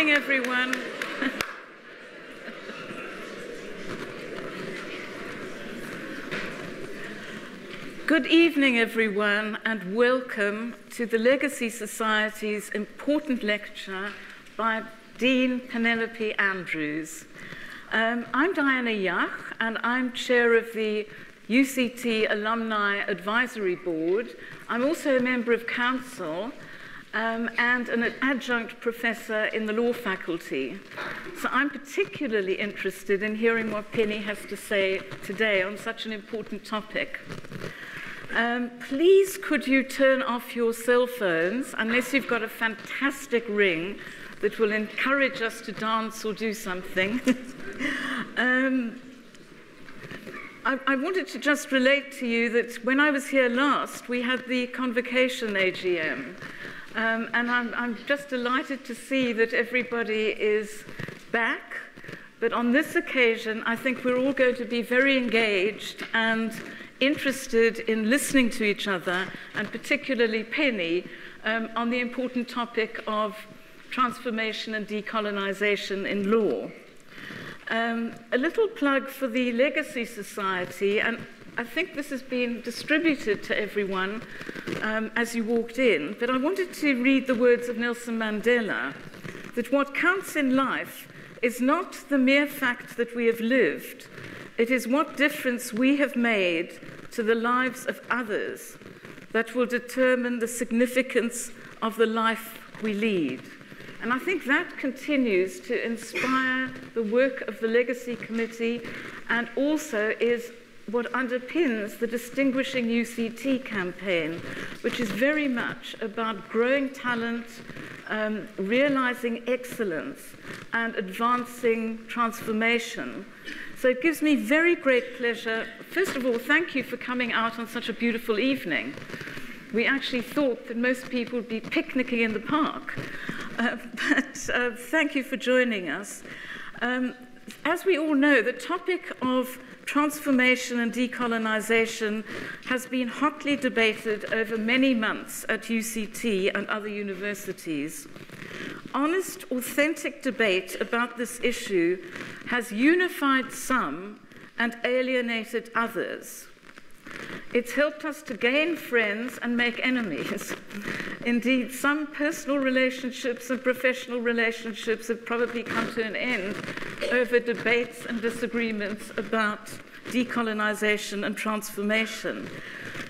evening, everyone. Good evening, everyone, and welcome to the Legacy Society's important lecture by Dean Penelope Andrews. I'm Diana Yach, and I'm chair of the UCT Alumni Advisory Board. I'm also a member of council and an adjunct professor in the law faculty. So I'm particularly interested in hearing what Penny has to say today on such an important topic. Please could you turn off your cell phones unless you've got a fantastic ring that will encourage us to dance or do something. I wanted to just relate to you that when I was here last, we had the Convocation AGM. And I'm just delighted to see that everybody is back. But on this occasion, I think we're all going to be very engaged and interested in listening to each other, and particularly Penny, on the important topic of transformation and decolonization in law. A little plug for the Legacy Society, and I think this has been distributed to everyone as you walked in, but I wanted to read the words of Nelson Mandela, that what counts in life is not the mere fact that we have lived, it is what difference we have made to the lives of others that will determine the significance of the life we lead. And I think that continues to inspire the work of the Legacy Committee, and also is what underpins the Distinguishing UCT campaign, which is very much about growing talent, realizing excellence, and advancing transformation. So it gives me very great pleasure. First of all, thank you for coming out on such a beautiful evening. We actually thought that most people would be picnicking in the park, but thank you for joining us. As we all know, the topic of transformation and decolonization has been hotly debated over many months at UCT and other universities. Honest, authentic debate about this issue has unified some and alienated others. It's helped us to gain friends and make enemies. Indeed, some personal relationships and professional relationships have probably come to an end over debates and disagreements about decolonization and transformation.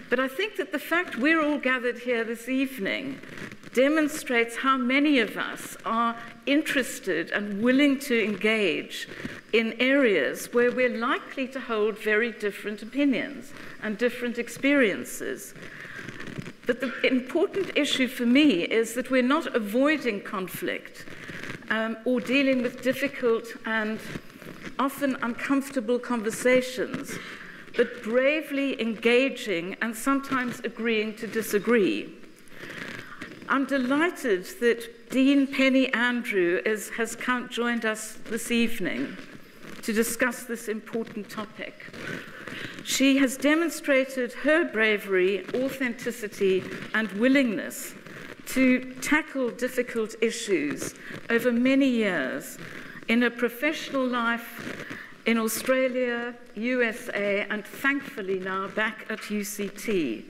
But I think that the fact we're all gathered here this evening demonstrates how many of us are interested and willing to engage in areas where we're likely to hold very different opinions and different experiences. But the important issue for me is that we're not avoiding conflict or dealing with difficult and often uncomfortable conversations, but bravely engaging and sometimes agreeing to disagree. I'm delighted that Dean Penny Andrews has joined us this evening to discuss this important topic. She has demonstrated her bravery, authenticity, and willingness to tackle difficult issues over many years in her professional life in Australia, USA, and thankfully now back at UCT.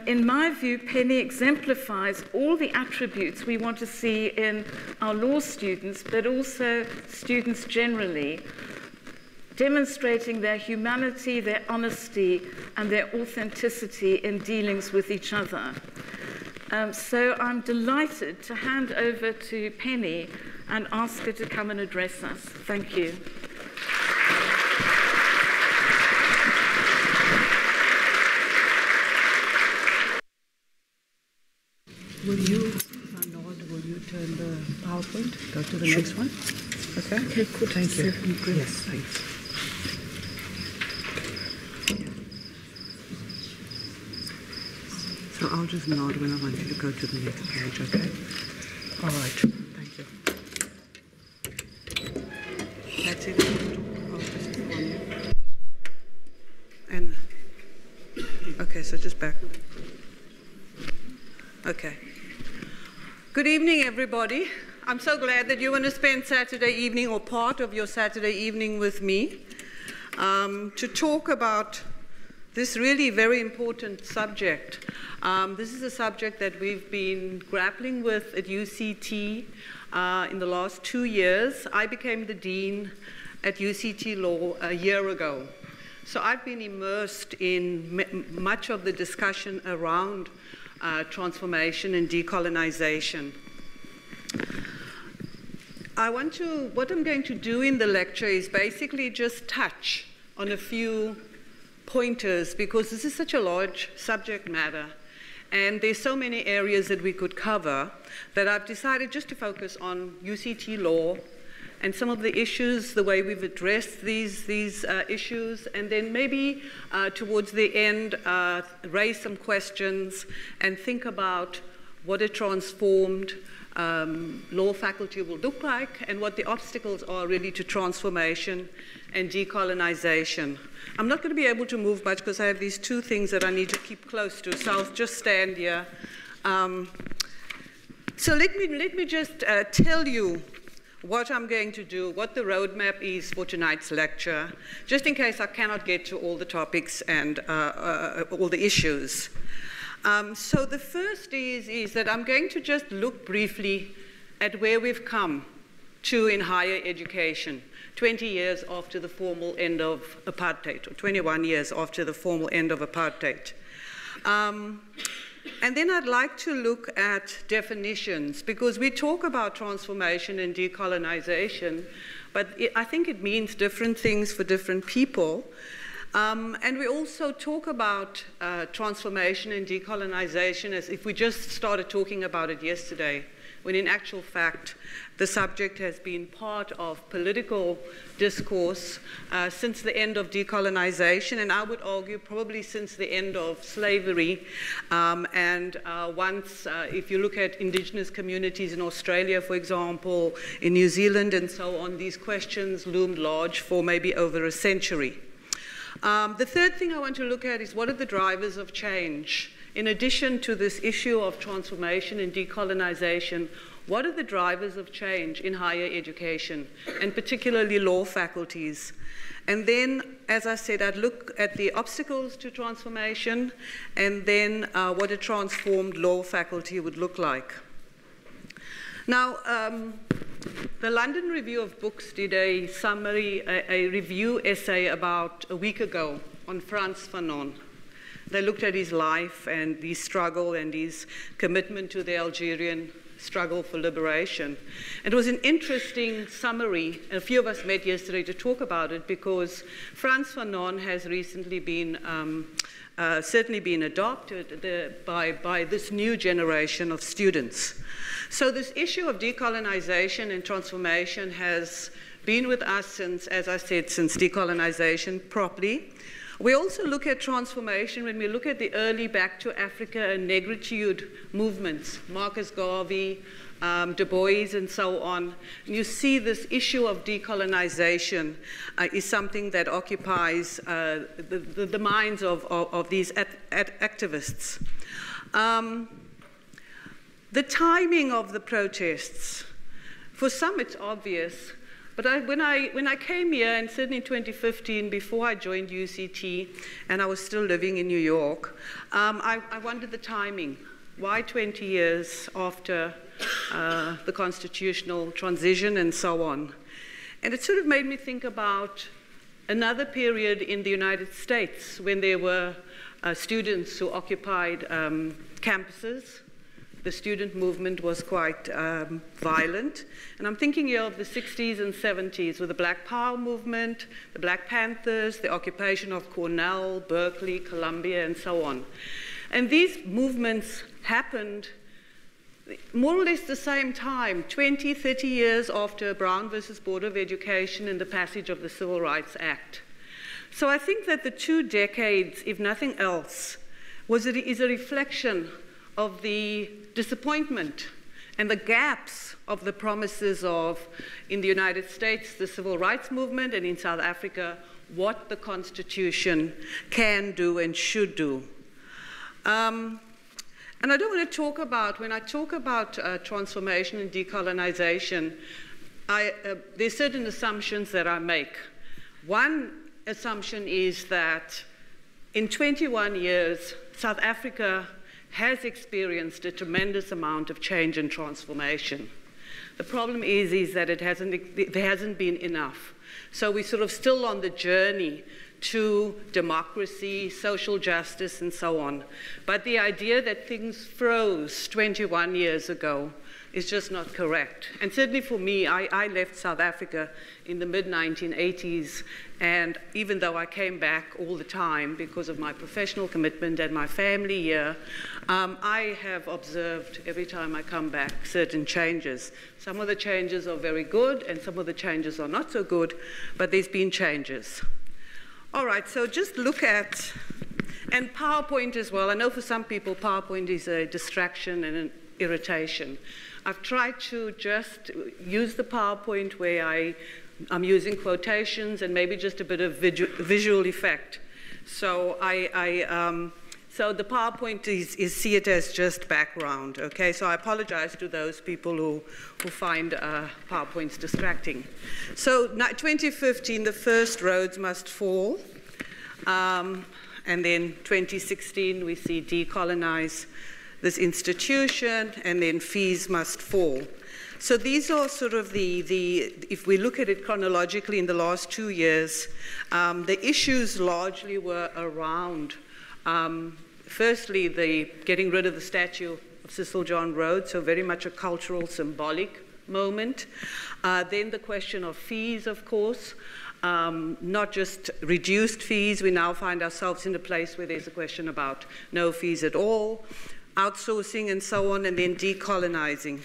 In my view, Penny exemplifies all the attributes we want to see in our law students, but also students generally, demonstrating their humanity, their honesty, and their authenticity in dealings with each other. So I'm delighted to hand over to Penny and ask her to come and address us. Thank you. Will you turn the PowerPoint? Go to the next one. Okay? Okay, good. Thank you. Yes, thanks. So I'll just nod when I want you to go to the next page, okay? All right. Thank you. That's it. I'll just keep on you. And, okay, so just back. Okay. Good evening, everybody. I'm so glad that you want to spend Saturday evening or part of your Saturday evening with me to talk about this really very important subject. This is a subject that we've been grappling with at UCT in the last 2 years. I became the dean at UCT Law a year ago. So I've been immersed in much of the discussion around transformation and decolonization. What I'm going to do in the lecture is basically just touch on a few pointers, because this is such a large subject matter and there's so many areas that we could cover that I've decided just to focus on UCT law and some of the issues, the way we've addressed these issues, and then maybe towards the end raise some questions and think about what a transformed law faculty will look like and what the obstacles are really to transformation and decolonization. I'm not going to be able to move much because I have these two things that I need to keep close to, so I'll just stand here. So let me just tell you what I'm going to do, what the roadmap is for tonight's lecture, just in case I cannot get to all the topics and all the issues. So the first is that I'm going to just look briefly at where we've come to in higher education, 20 years after the formal end of apartheid, or 21 years after the formal end of apartheid. And then I'd like to look at definitions, because we talk about transformation and decolonization, but I think it means different things for different people. And we also talk about transformation and decolonization as if we just started talking about it yesterday, when in actual fact, the subject has been part of political discourse since the end of decolonization, and I would argue probably since the end of slavery. If you look at indigenous communities in Australia, for example, in New Zealand and so on, these questions loomed large for maybe over a century. The third thing I want to look at is what are the drivers of change? In addition to this issue of transformation and decolonization, what are the drivers of change in higher education, and particularly law faculties? And then, as I said, I'd look at the obstacles to transformation, and then what a transformed law faculty would look like. Now, the London Review of Books did a summary, a review essay about a week ago on Frantz Fanon. They looked at his life and his struggle and his commitment to the Algerian struggle for liberation. It was an interesting summary, and a few of us met yesterday to talk about it, because Frantz Fanon has recently been certainly been adopted by this new generation of students. So this issue of decolonization and transformation has been with us since, as I said, since decolonization properly. We also look at transformation when we look at the early Back to Africa and negritude movements, Marcus Garvey, Du Bois, and so on. And you see this issue of decolonization is something that occupies the minds of these activists. The timing of the protests, for some it's obvious, but when I came here, and certainly in 2015, before I joined UCT, and I was still living in New York, I wondered the timing. Why 20 years after the constitutional transition and so on? And it sort of made me think about another period in the United States when there were students who occupied campuses. The student movement was quite violent. And I'm thinking here of the 60s and 70s with the Black Power movement, the Black Panthers, the occupation of Cornell, Berkeley, Columbia, and so on. And these movements happened more or less the same time, 20, 30 years after Brown versus Board of Education and the passage of the Civil Rights Act. So I think that the 2 decades, if nothing else, is a reflection of the disappointment and the gaps of the promises of, in the United States, the Civil Rights Movement, and in South Africa, what the Constitution can do and should do. And I don't want to talk about, when I talk about transformation and decolonization, there's certain assumptions that I make. One assumption is that in 21 years, South Africa has experienced a tremendous amount of change and transformation. The problem is that there hasn't been enough. So we're sort of still on the journey to democracy, social justice, and so on. But the idea that things froze 21 years ago is just not correct. And certainly for me, I left South Africa in the mid-1980s, and even though I came back all the time because of my professional commitment and my family here, I have observed every time I come back certain changes. Some of the changes are very good, and some of the changes are not so good, but there's been changes. All right, so just look at, and PowerPoint as well. I know for some people, PowerPoint is a distraction and an irritation. I've tried to just use the PowerPoint where I'm using quotations and maybe just a bit of visual effect. So so the PowerPoint is see it as just background, okay? So I apologize to those people who find PowerPoints distracting. So 2015, the first roads must fall. And then 2016, we see decolonize this institution, and then fees must fall. So these are sort of if we look at it chronologically in the last 2 years, the issues largely were around, firstly, the getting rid of the statue of Cecil John Rhodes, so very much a cultural, symbolic moment. Then the question of fees, of course, not just reduced fees. We now find ourselves in a place where there's a question about no fees at all, outsourcing and so on, and then decolonizing.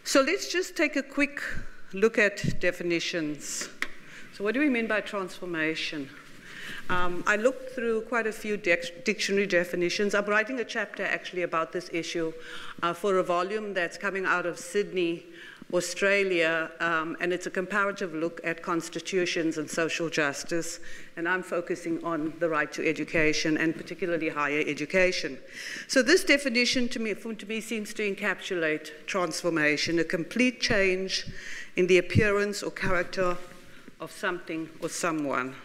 So let's just take a quick look at definitions. So what do we mean by transformation? I looked through quite a few dictionary definitions. I'm writing a chapter actually about this issue for a volume that's coming out of Sydney, Australia, and it's a comparative look at constitutions and social justice, and I'm focusing on the right to education and particularly higher education. So this definition to me seems to encapsulate transformation, a complete change in the appearance or character of something or someone.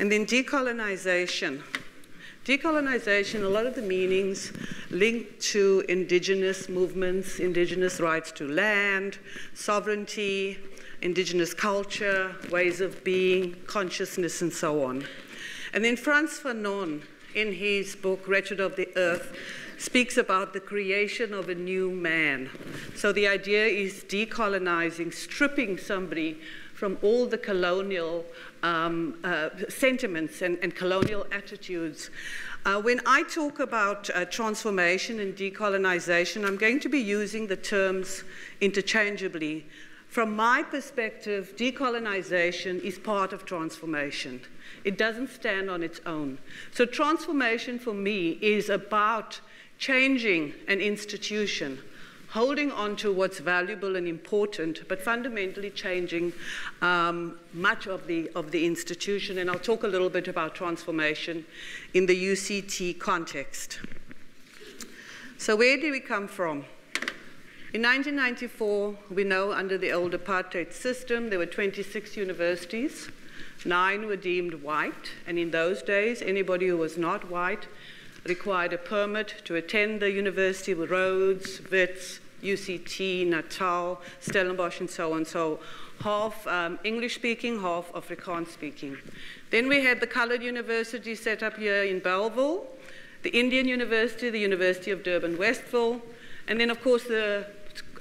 And then decolonization. Decolonization, a lot of the meanings linked to indigenous movements, indigenous rights to land, sovereignty, indigenous culture, ways of being, consciousness, and so on. And then Frantz Fanon, in his book, Wretched of the Earth, speaks about the creation of a new man. So the idea is decolonizing, stripping somebody from all the colonial sentiments and colonial attitudes. When I talk about transformation and decolonization, I'm going to be using the terms interchangeably. From my perspective, decolonization is part of transformation. It doesn't stand on its own. So transformation for me is about changing an institution, holding on to what's valuable and important, but fundamentally changing much of the institution. And I'll talk a little bit about transformation in the UCT context. So where do we come from? In 1994, we know under the old apartheid system, there were 26 universities. 9 were deemed white, and in those days, anybody who was not white required a permit to attend the University of Rhodes, Wits, UCT, Natal, Stellenbosch, and so on. So half English-speaking, half Afrikaans-speaking. Then we had the colored university set up here in Bellville, the Indian University, the University of Durban-Westville, and then, of course, the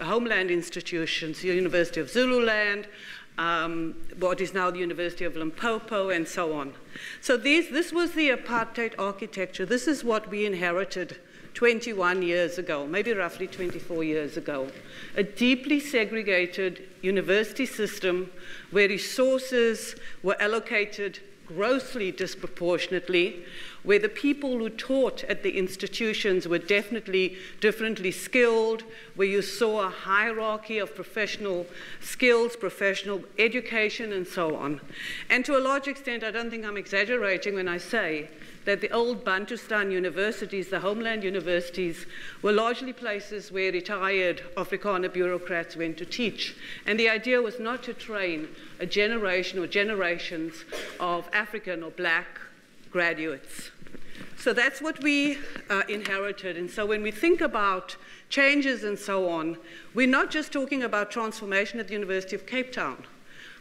homeland institutions, the University of Zululand, what is now the University of Limpopo, and so on. So this was the apartheid architecture. This is what we inherited 21 years ago, maybe roughly 24 years ago. A deeply segregated university system where resources were allocated grossly disproportionately, where the people who taught at the institutions were definitely differently skilled, where you saw a hierarchy of professional skills, professional education, and so on. And to a large extent, I don't think I'm exaggerating when I say that the old Bantustan universities, the homeland universities, were largely places where retired Afrikaner bureaucrats went to teach. And the idea was not to train a generation or generations of African or black graduates. So that's what we inherited. And so when we think about changes and so on, we're not just talking about transformation at the University of Cape Town.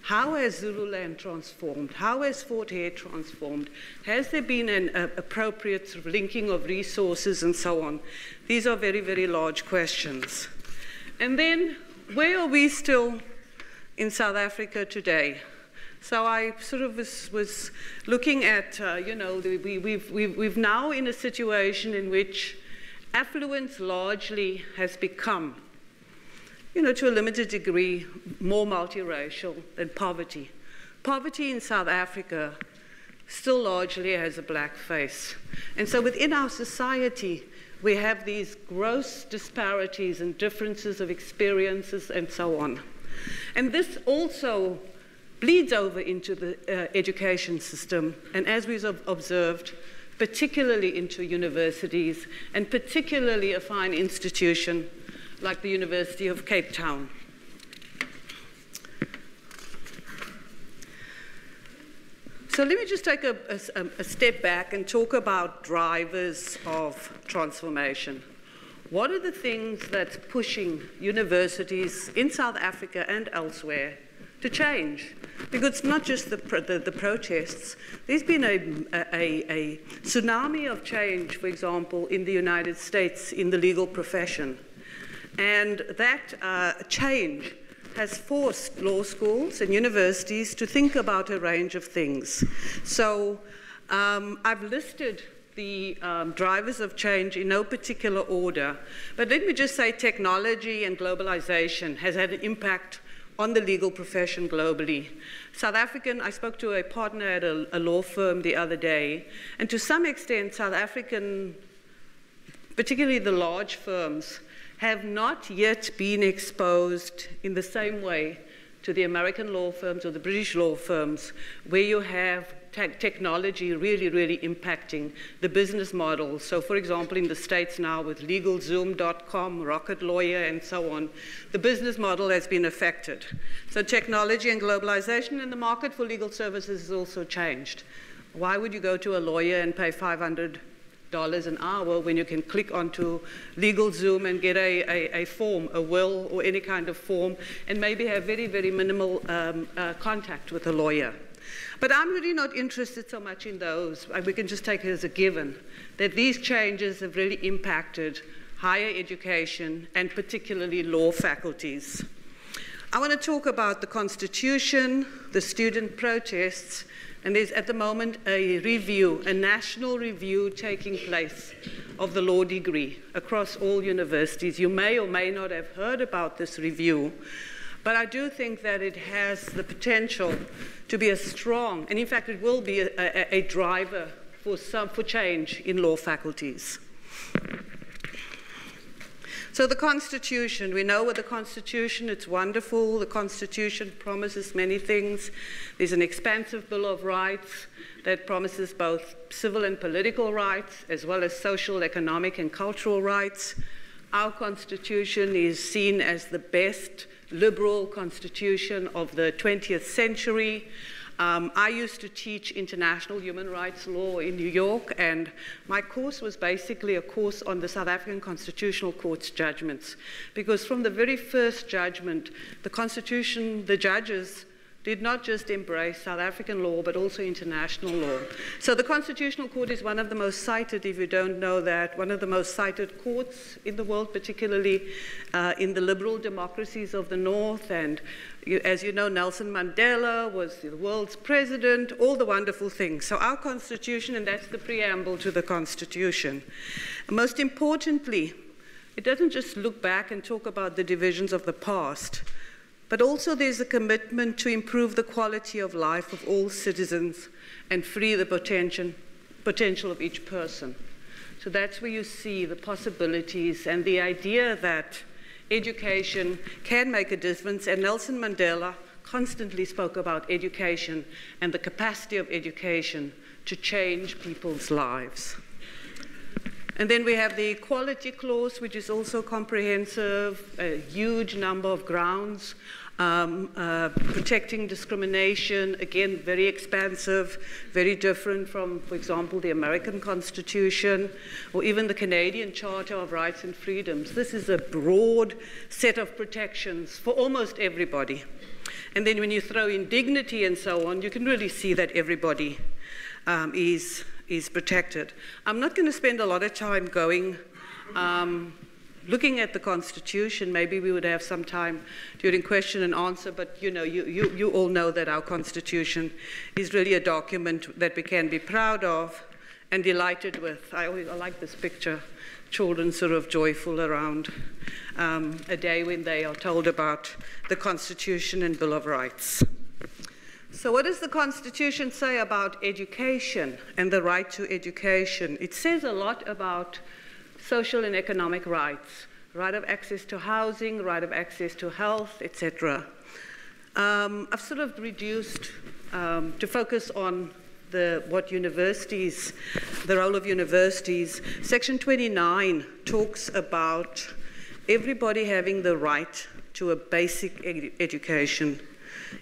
How has Zululand transformed? How has Fort Hare transformed? Has there been an appropriate sort of linking of resources and so on? These are very, very large questions. And then, where are we still in South Africa today? So I sort of was looking at, we've now in a situation in which affluence largely has become, to a limited degree, more multiracial than poverty. Poverty in South Africa still largely has a black face. And so within our society, we have these gross disparities and differences of experiences and so on. And this also bleeds over into the education system, and as we've observed, particularly into universities, and particularly a fine institution like the University of Cape Town. So let me just take a step back and talk about drivers of transformation. What are the things that's pushing universities in South Africa and elsewhere to change? Because it's not just the protests. There's been a tsunami of change, for example, in the United States in the legal profession. And that change has forced law schools and universities to think about a range of things. So I've listed the drivers of change in no particular order, but let me just say technology and globalization has had an impact on the legal profession globally. I spoke to a partner at a law firm the other day, and to some extent, South African, particularly the large firms, have not yet been exposed in the same way to the American law firms or the British law firms, where you have technology really, really impacting the business model. So for example, in the States now with LegalZoom.com, Rocket Lawyer, and so on, the business model has been affected. So technology and globalization in the market for legal services has also changed. Why would you go to a lawyer and pay $500 an hour when you can click onto LegalZoom and get a form, a will or any kind of form, and maybe have very, very minimal contact with a lawyer? But I'm really not interested so much in those. We can just take it as a given that these changes have really impacted higher education and particularly law faculties. I want to talk about the Constitution, the student protests, and there's at the moment a review, a national review taking place of the law degree across all universities. You may or may not have heard about this review, but I do think that it has the potential to be a strong, and in fact it will be a driver for change in law faculties. So the Constitution, we know what the Constitution, it's wonderful. The Constitution promises many things. There's an expansive Bill of Rights that promises both civil and political rights, as well as social, economic, and cultural rights. Our Constitution is seen as the best liberal constitution of the 20th century. I used to teach international human rights law in New York, and my course was basically a course on the South African Constitutional Court's judgments, because from the very first judgment, the Constitution, the judges did not just embrace South African law, but also international law. So the Constitutional Court is one of the most cited, if you don't know that, one of the most cited courts in the world, particularly in the liberal democracies of the North. And as you know, Nelson Mandela was the world's president, all the wonderful things. So our Constitution, and that's the preamble to the Constitution. And most importantly, it doesn't just look back and talk about the divisions of the past, but also there's a commitment to improve the quality of life of all citizens and free the potential of each person. So that's where you see the possibilities and the idea that education can make a difference. And Nelson Mandela constantly spoke about education and the capacity of education to change people's lives. And then we have the equality clause, which is also comprehensive, a huge number of grounds, protecting discrimination, again, very expansive, very different from, for example, the American Constitution, or even the Canadian Charter of Rights and Freedoms. This is a broad set of protections for almost everybody. And then when you throw in dignity and so on, you can really see that everybody is protected. I'm not going to spend a lot of time going looking at the Constitution. Maybe we would have some time during question and answer, but you all know that our Constitution is really a document that we can be proud of and delighted with. I like this picture, children sort of joyful around a day when they are told about the Constitution and Bill of Rights. So what does the Constitution say about education and the right to education? It says a lot about social and economic rights, right of access to housing, right of access to health, etc. I've sort of reduced to focus on what universities, the role of universities. Section 29 talks about everybody having the right to a basic education,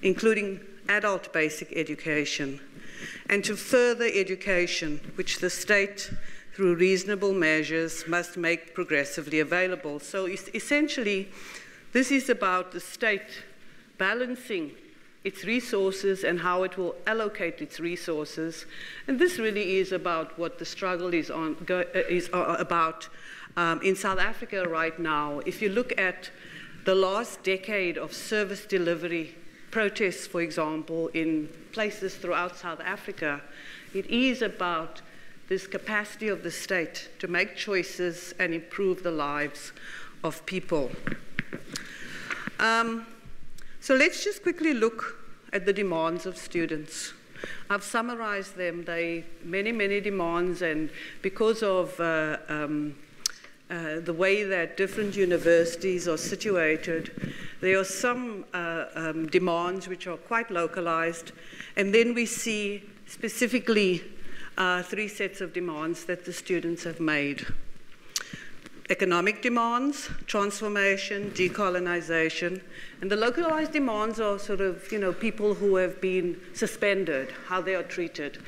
including adult basic education, and to further education, which the state, through reasonable measures, must make progressively available. So essentially, this is about the state balancing its resources and how it will allocate its resources. And this really is about what the struggle is about in South Africa right now. If you look at the last decade of service delivery protests, for example, in places throughout South Africa, it is about this capacity of the state to make choices and improve the lives of people. So let's just quickly look at the demands of students. I've summarized them. They many, many demands, and because of the way that different universities are situated, there are some demands which are quite localized, and then we see specifically 3 sets of demands that the students have made. Economic demands, transformation, decolonization, and the localized demands are sort of, people who have been suspended, how they are treated.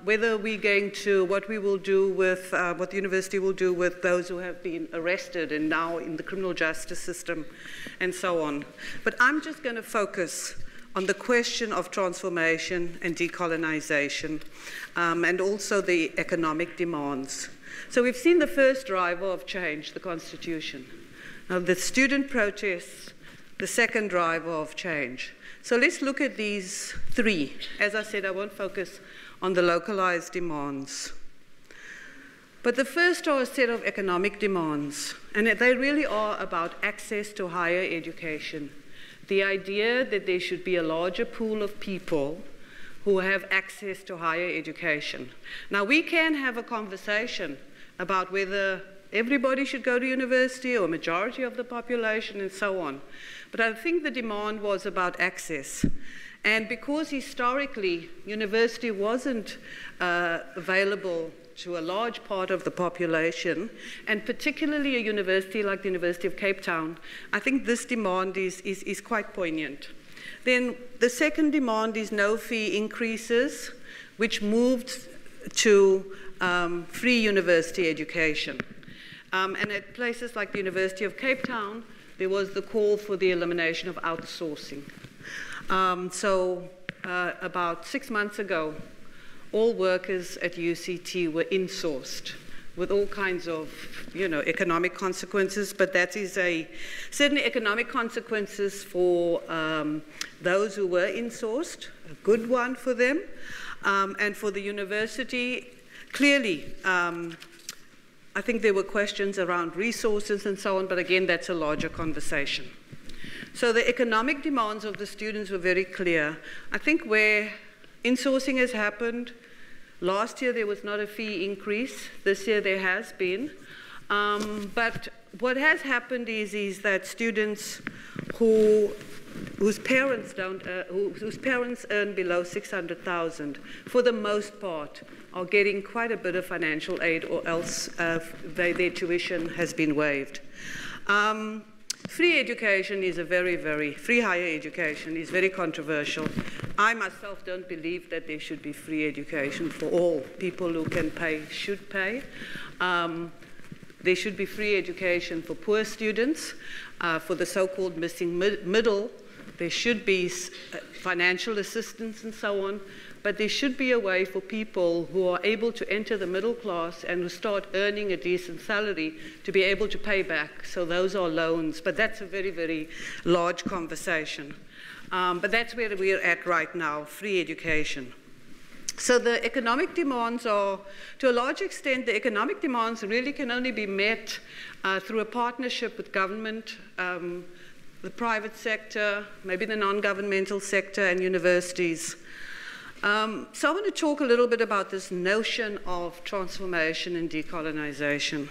Whether we're going to, what we will do with, what the university will do with those who have been arrested and now in the criminal justice system, and so on. But I'm just going to focus on the question of transformation and decolonization, and also the economic demands. So we've seen the first driver of change, the Constitution. Now the student protests, the second driver of change. So let's look at these 3. As I said, I won't focus on the localized demands. But the first are a set of economic demands, and they really are about access to higher education. The idea that there should be a larger pool of people who have access to higher education. Now we can have a conversation about whether everybody should go to university or a majority of the population and so on. But I think the demand was about access. And because historically university wasn't available to a large part of the population, and particularly a university like the University of Cape Town, I think this demand is quite poignant. Then the second demand is no fee increases, which moved to free university education. And at places like the University of Cape Town, there was the call for the elimination of outsourcing. About 6 months ago, all workers at UCT were insourced with all kinds of, economic consequences, but that is certainly economic consequences for those who were insourced, a good one for them, and for the university. Clearly, I think there were questions around resources and so on, but again, that's a larger conversation. So the economic demands of the students were very clear. I think where insourcing has happened, last year there was not a fee increase, this year there has been. But what has happened is that students whose parents earn below 600,000, for the most part, are getting quite a bit of financial aid, or else their tuition has been waived. Free education is free higher education is very controversial. I myself don't believe that there should be free education for all. People who can pay should pay. There should be free education for poor students, for the so-called missing middle. There should be financial assistance and so on, but there should be a way for people who are able to enter the middle class and who start earning a decent salary to be able to pay back. So those are loans, but that's a very, very large conversation. But that's where we're at right now, free education. So the economic demands are, to a large extent, the economic demands really can only be met through a partnership with government, the private sector, maybe the non-governmental sector, and universities. So I want to talk a little bit about this notion of transformation and decolonization.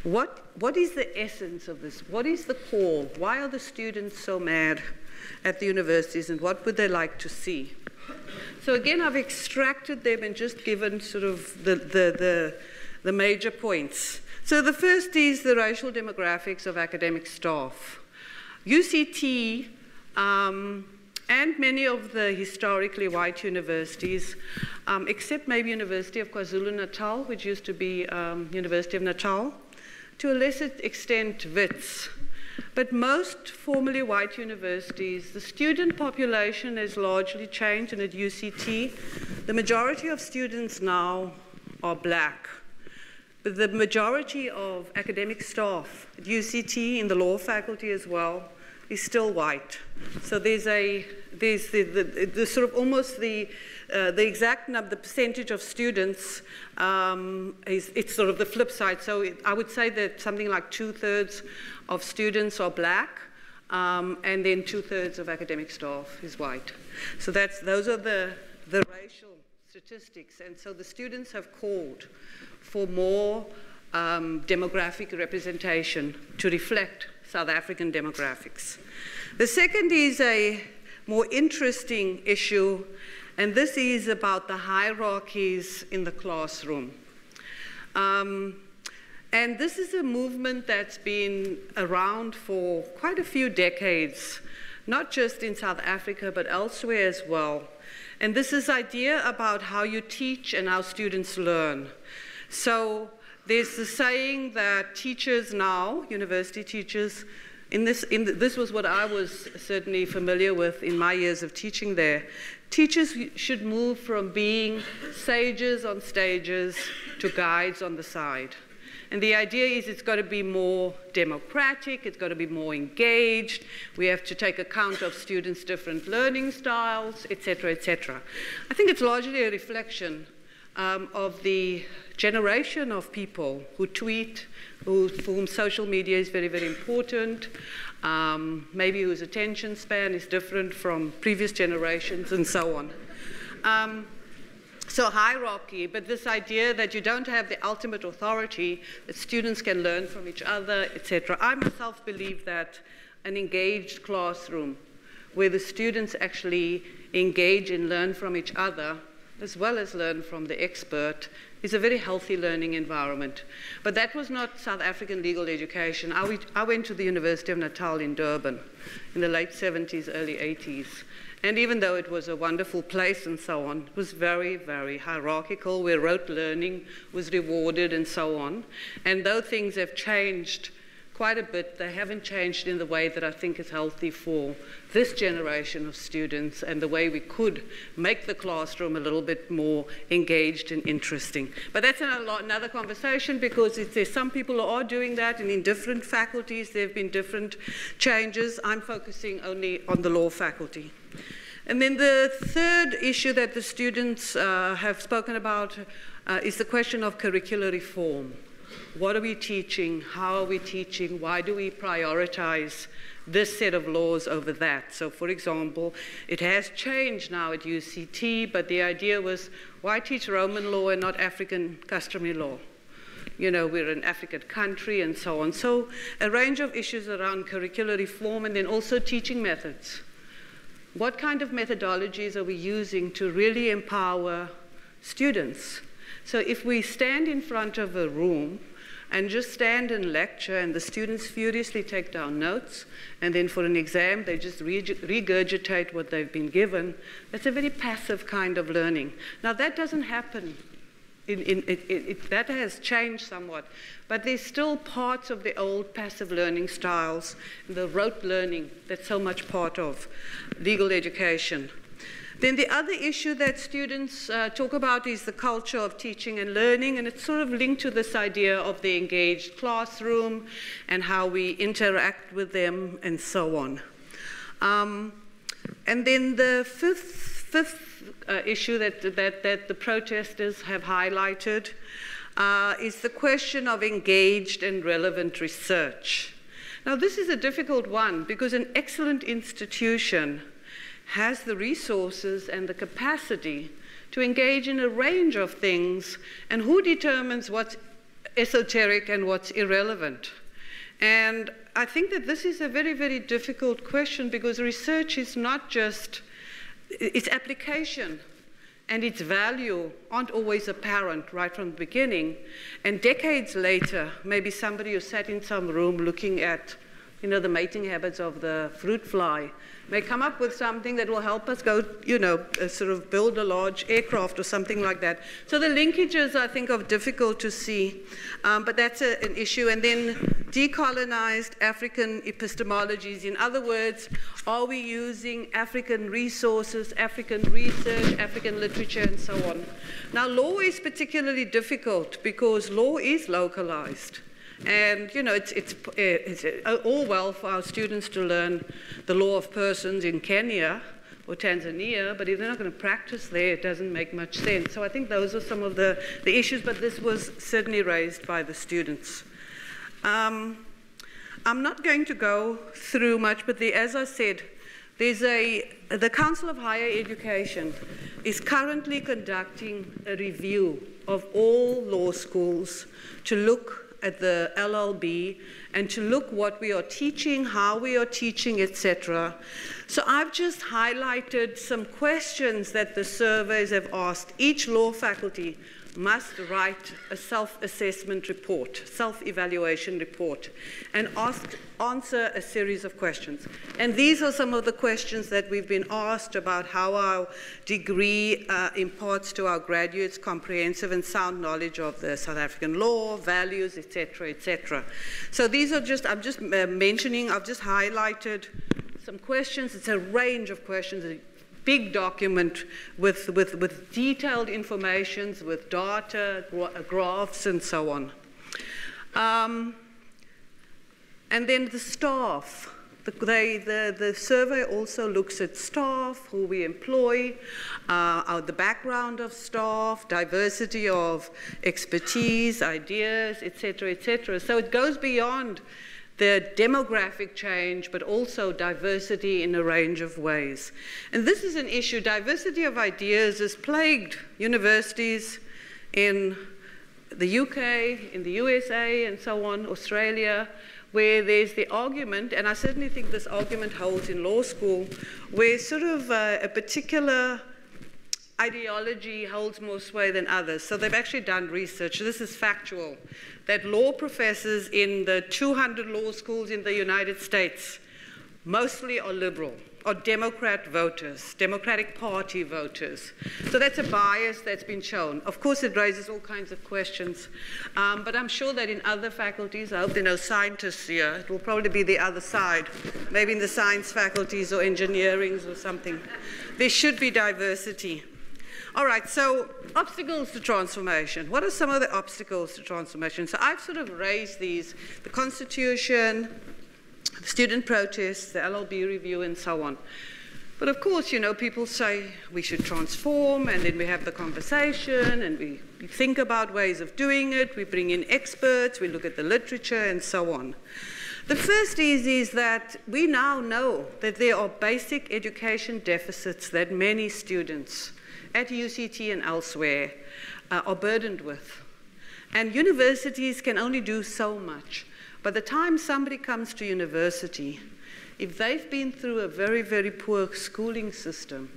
What is the essence of this? What is the core? Why are the students so mad at the universities, and what would they like to see? So again, I've extracted them and just given sort of the major points. So the first is the racial demographics of academic staff. UCT and many of the historically white universities, except maybe University of KwaZulu-Natal, which used to be University of Natal, to a lesser extent WITS. But most formerly white universities, the student population has largely changed, and at UCT, the majority of students now are black. But the majority of academic staff at UCT, in the law faculty as well, is still white. So there's the sort of almost the exact number, the percentage of students, it's sort of the flip side. So I would say that something like 2/3 of students are black, and then 2/3 of academic staff is white. So those are the racial statistics. And so the students have called for more demographic representation to reflect South African demographics. The second is a more interesting issue, and this is about the hierarchies in the classroom. And this is a movement that's been around for quite a few decades, not just in South Africa, but elsewhere as well. And this is idea about how you teach and how students learn. So there's the saying that teachers now, university teachers, this was what I was certainly familiar with in my years of teaching there. Teachers should move from being sages on stages to guides on the side. And the idea is it's got to be more democratic, it's got to be more engaged, we have to take account of students' different learning styles, etc., etc. I think it's largely a reflection of the generation of people who tweet, for whom social media is very, very important, maybe whose attention span is different from previous generations, and so on. So hierarchy, but this idea that you don't have the ultimate authority, that students can learn from each other, etc. I myself believe that an engaged classroom, where the students actually engage and learn from each other, as well as learn from the expert, is a very healthy learning environment. But that was not South African legal education. I went to the University of Natal in Durban in the late 70s, early 80s. And even though it was a wonderful place and so on, it was very, very hierarchical, where rote learning was rewarded and so on. And though things have changed quite a bit, they haven't changed in the way that I think is healthy for this generation of students, and the way we could make the classroom a little bit more engaged and interesting. But that's another conversation, because there's some people who are doing that, and in different faculties there have been different changes. I'm focusing only on the law faculty. And then the third issue that the students have spoken about is the question of curricular reform. What are we teaching? How are we teaching? Why do we prioritize this set of laws over that? So for example, it has changed now at UCT, but the idea was, why teach Roman law and not African customary law? you know, we're an African country and so on. So a range of issues around curricular reform and then also teaching methods. What kind of methodologies are we using to really empower students? So if we stand in front of a room and just stand and lecture and the students furiously take down notes and then for an exam they just regurgitate what they've been given, that's a very passive kind of learning. Now that doesn't happen. That has changed somewhat, but there's still parts of the old passive learning styles, the rote learning that's so much part of legal education. Then the other issue that students talk about is the culture of teaching and learning, and it's sort of linked to this idea of the engaged classroom and how we interact with them and so on. And then the fifth issue that the protesters have highlighted is the question of engaged and relevant research. Now this is a difficult one because an excellent institution has the resources and the capacity to engage in a range of things, and who determines what's esoteric and what's irrelevant? And I think that this is a very, very difficult question because research is not just, its application and its value aren't always apparent right from the beginning. And decades later, maybe somebody who sat in some room looking at, you know, the mating habits of the fruit fly may come up with something that will help us go, you know, sort of build a large aircraft or something like that. So the linkages, I think, are difficult to see, but that's an issue. And then decolonized African epistemologies. In other words, are we using African resources, African research, African literature, and so on? Now, law is particularly difficult because law is localized. And, you know, it's all well for our students to learn the law of persons in Kenya or Tanzania, but if they're not going to practice there, it doesn't make much sense. So I think those are some of the issues, but this was certainly raised by the students. I'm not going to go through much, but as I said, the Council of Higher Education is currently conducting a review of all law schools to look at the LLB and to look what we are teaching, how we are teaching, etc. So I've just highlighted some questions that the surveys have asked. Each law faculty must write a self-assessment report, self-evaluation report, and answer a series of questions. And these are some of the questions that we've been asked about how our degree imparts to our graduates comprehensive and sound knowledge of the South African law, values, etc., etc. So these are just, I'm just mentioning, I've just highlighted some questions. It's a range of questions. Big document with detailed information, with data, graphs, and so on. And then the staff. The survey also looks at staff, who we employ, the background of staff, diversity of expertise, ideas, etc., etc. So it goes beyond the demographic change, but also diversity in a range of ways. And this is an issue. Diversity of ideas has plagued universities in the UK, in the USA, and so on, Australia, where there's the argument, and I certainly think this argument holds in law school, where sort of a particular ideology holds more sway than others. So they've actually done research. This is factual, that law professors in the 200 law schools in the United States mostly are liberal, are Democrat voters, Democratic Party voters. So that's a bias that's been shown. Of course, it raises all kinds of questions, but I'm sure that in other faculties, I hope there are no scientists here, it will probably be the other side, maybe in the science faculties or engineering or something. There should be diversity. All right, so obstacles to transformation. What are some of the obstacles to transformation? So I've sort of raised these, the Constitution, the student protests, the LLB review, and so on. But of course, you know, people say we should transform, and then we have the conversation, and we think about ways of doing it, we bring in experts, we look at the literature, and so on. The first is that we now know that there are basic education deficits that many students at UCT and elsewhere are burdened with. And universities can only do so much. By the time somebody comes to university, if they've been through a very, very poor schooling system,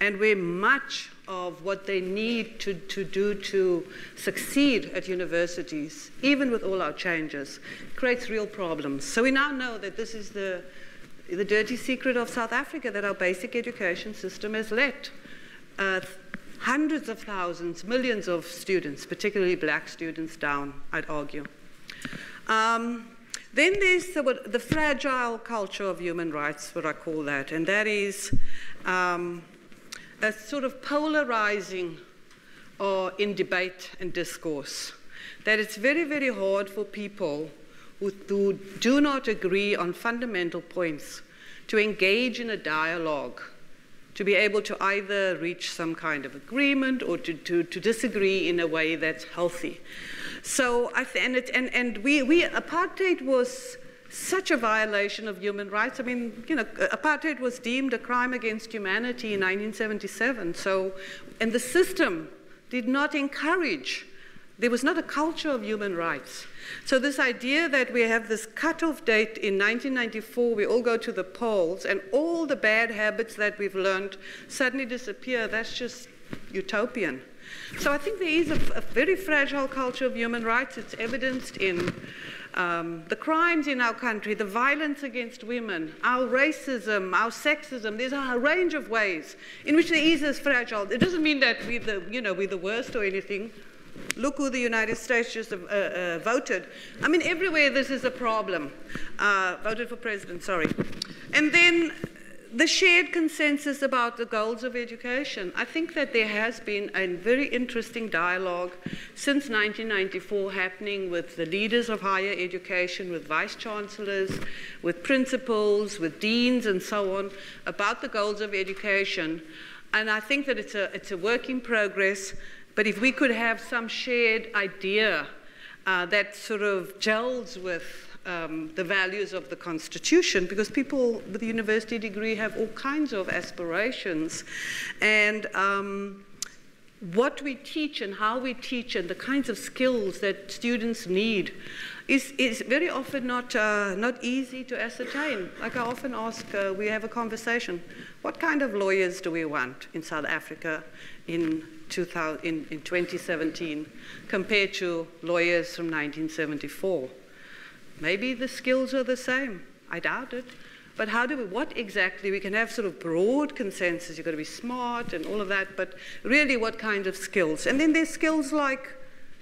and where much of what they need to do to succeed at universities, even with all our changes, creates real problems. So we now know that this is the dirty secret of South Africa, that our basic education system has let hundreds of thousands, millions of students, particularly black students, down, I'd argue. Then there's the fragile culture of human rights, what I call that, and that is a sort of polarizing in debate and discourse. That it's very, very hard for people who do not agree on fundamental points to engage in a dialogue, to be able to either reach some kind of agreement or to disagree in a way that's healthy. So apartheid was such a violation of human rights. I mean, you know, apartheid was deemed a crime against humanity in 1977. So, and the system did not encourage, there was not a culture of human rights. So this idea that we have this cutoff date in 1994, we all go to the polls, and all the bad habits that we've learned suddenly disappear, that's just utopian. So I think there is a very fragile culture of human rights. It's evidenced in the crimes in our country, the violence against women, our racism, our sexism. There's a range of ways in which there is this fragile. It doesn't mean that we're the worst or anything. Look who the United States just voted. I mean, everywhere this is a problem. Voted for president, sorry. And then the shared consensus about the goals of education. I think that there has been a very interesting dialogue since 1994 happening with the leaders of higher education, with vice chancellors, with principals, with deans, and so on, about the goals of education. And I think that it's a work in progress. But if we could have some shared idea that sort of gels with the values of the Constitution, because people with a university degree have all kinds of aspirations, and what we teach and how we teach and the kinds of skills that students need is very often not easy to ascertain. Like I often ask, we have a conversation, what kind of lawyers do we want in South Africa in 2017 compared to lawyers from 1974? Maybe the skills are the same. I doubt it. But what exactly? We can have sort of broad consensus. You've got to be smart and all of that, but really what kind of skills? And then there's skills like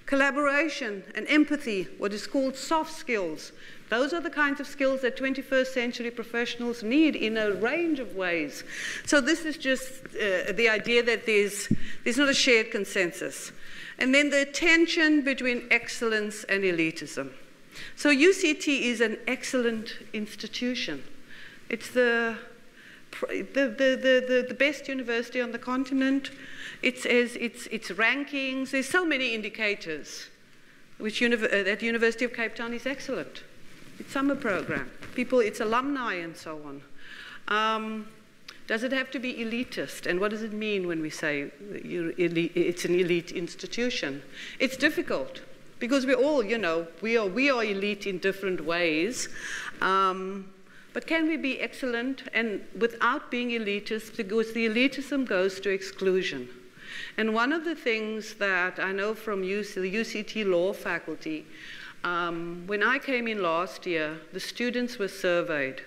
collaboration and empathy, what is called soft skills. Those are the kinds of skills that 21st century professionals need in a range of ways. So this is just the idea that there's not a shared consensus. And then the tension between excellence and elitism. So UCT is an excellent institution. It's the best university on the continent. Its rankings, there's so many indicators which that University of Cape Town is excellent. Its summer program, its alumni and so on. Does it have to be elitist? And what does it mean when we say it's an elite institution? It's difficult because we're all, we are elite in different ways. But can we be excellent and without being elitist? Because the elitism goes to exclusion. And one of the things that I know from the UCT law faculty, when I came in last year, the students were surveyed.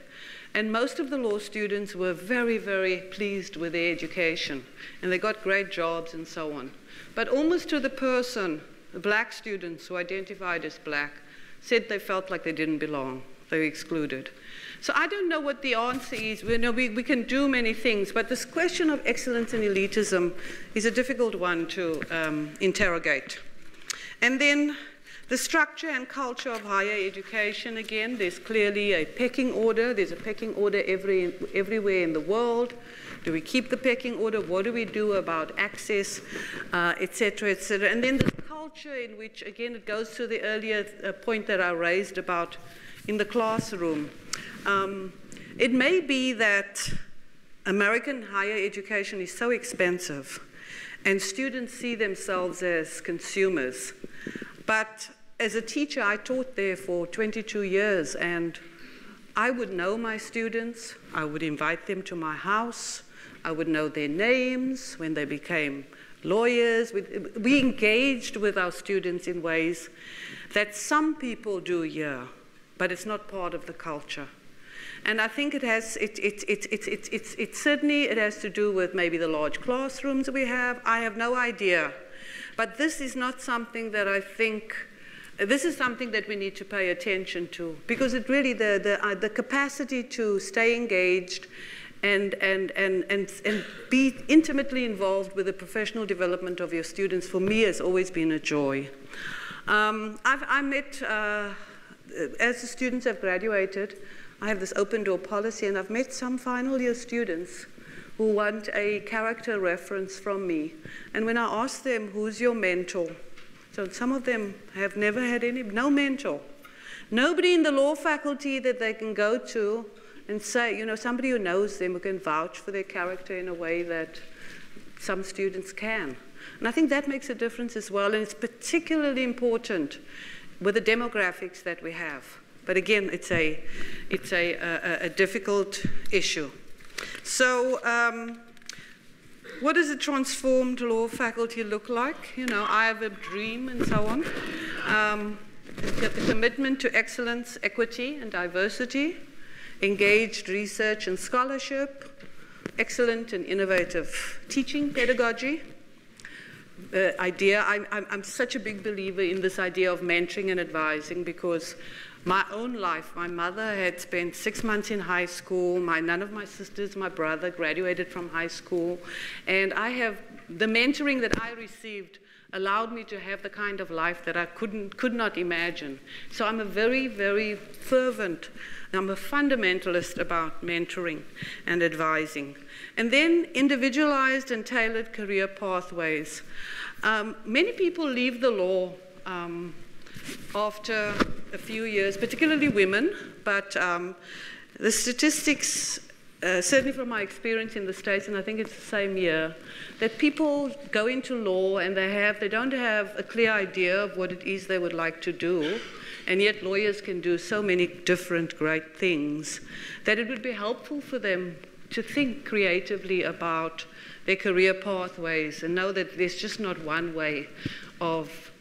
And most of the law students were very, very pleased with their education. And they got great jobs and so on. But almost to the person, the black students who identified as black said they felt like they didn't belong. They were excluded. So I don't know what the answer is. We can do many things, but this question of excellence and elitism is a difficult one to interrogate. And then the structure and culture of higher education, again, there's clearly a pecking order. There's a pecking order everywhere in the world. Do we keep the pecking order? What do we do about access, et cetera, et cetera? And then the culture in which, again, it goes to the earlier point that I raised about in the classroom. It may be that American higher education is so expensive and students see themselves as consumers. But as a teacher, I taught there for 22 years, and I would know my students. I would invite them to my house. I would know their names when they became lawyers. We engaged with our students in ways that some people do here, but it's not part of the culture. And I think it certainly has to do with maybe the large classrooms we have. I have no idea. But this is not something that I think, this is something that we need to pay attention to, because it really, the capacity to stay engaged and be intimately involved with the professional development of your students, for me, has always been a joy. I met, as the students have graduated, I have this open door policy, and I've met some final year students who want a character reference from me. And when I ask them, who's your mentor? So some of them have never had no mentor. Nobody in the law faculty that they can go to and say, you know, somebody who knows them, who can vouch for their character in a way that some students can. And I think that makes a difference as well, and it's particularly important with the demographics that we have. But again, it's a difficult issue. So what does a transformed law faculty look like? You know, I have a dream and so on. The commitment to excellence, equity, and diversity, engaged research and scholarship, excellent and innovative teaching pedagogy. I'm such a big believer in this idea of mentoring and advising, because my own life, my mother had spent 6 months in high school. None of my sisters, my brother graduated from high school. And the mentoring that I received allowed me to have the kind of life that I could not imagine. So I'm a very, very fervent, I'm a fundamentalist about mentoring and advising. And then individualized and tailored career pathways. Many people leave the law after a few years, particularly women, but the statistics, certainly from my experience in the States, and I think it's the same here, that people go into law and they don't have a clear idea of what it is they would like to do, and yet lawyers can do so many different great things, that it would be helpful for them to think creatively about their career pathways and know that there's just not one way of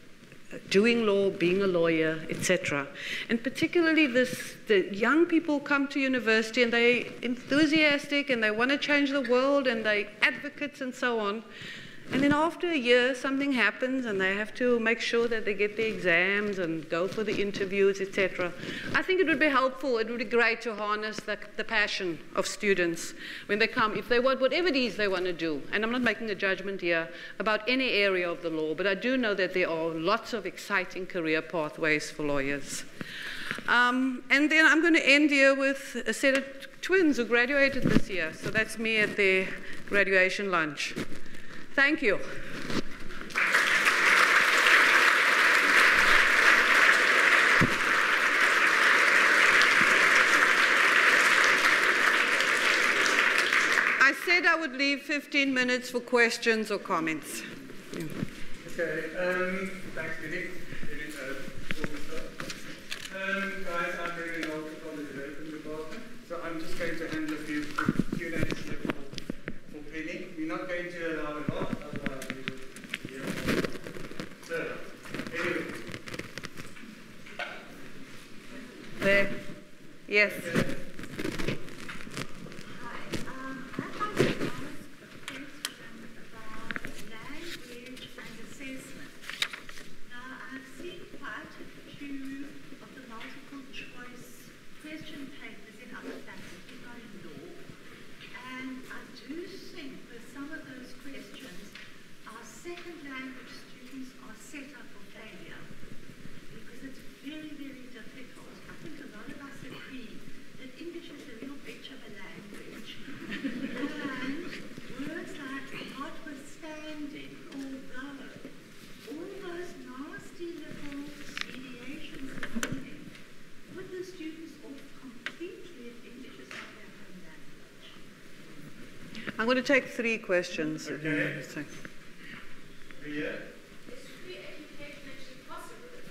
doing law, being a lawyer, etc. And particularly the young people come to university and they're enthusiastic and they want to change the world and they're advocates and so on. And then after a year, something happens and they have to make sure that they get the exams and go for the interviews, etc. I think it would be helpful, it would be great to harness the passion of students when they come, if they want whatever it is they want to do. And I'm not making a judgment here about any area of the law, but I do know that there are lots of exciting career pathways for lawyers. And then I'm going to end here with a set of twins who graduated this year. So that's me at their graduation lunch. Thank you. I said I would leave 15 minutes for questions or comments. Okay, thanks, Billy. Guys, I'm bringing out from the development department, so I'm just going to handle a few Q&As here for Penny. We're not going to allow a lot, otherwise we will hear more. So, anyway. There. Yes. Okay. I'm going to take 3 questions. Okay. Yeah. Is free education actually possible if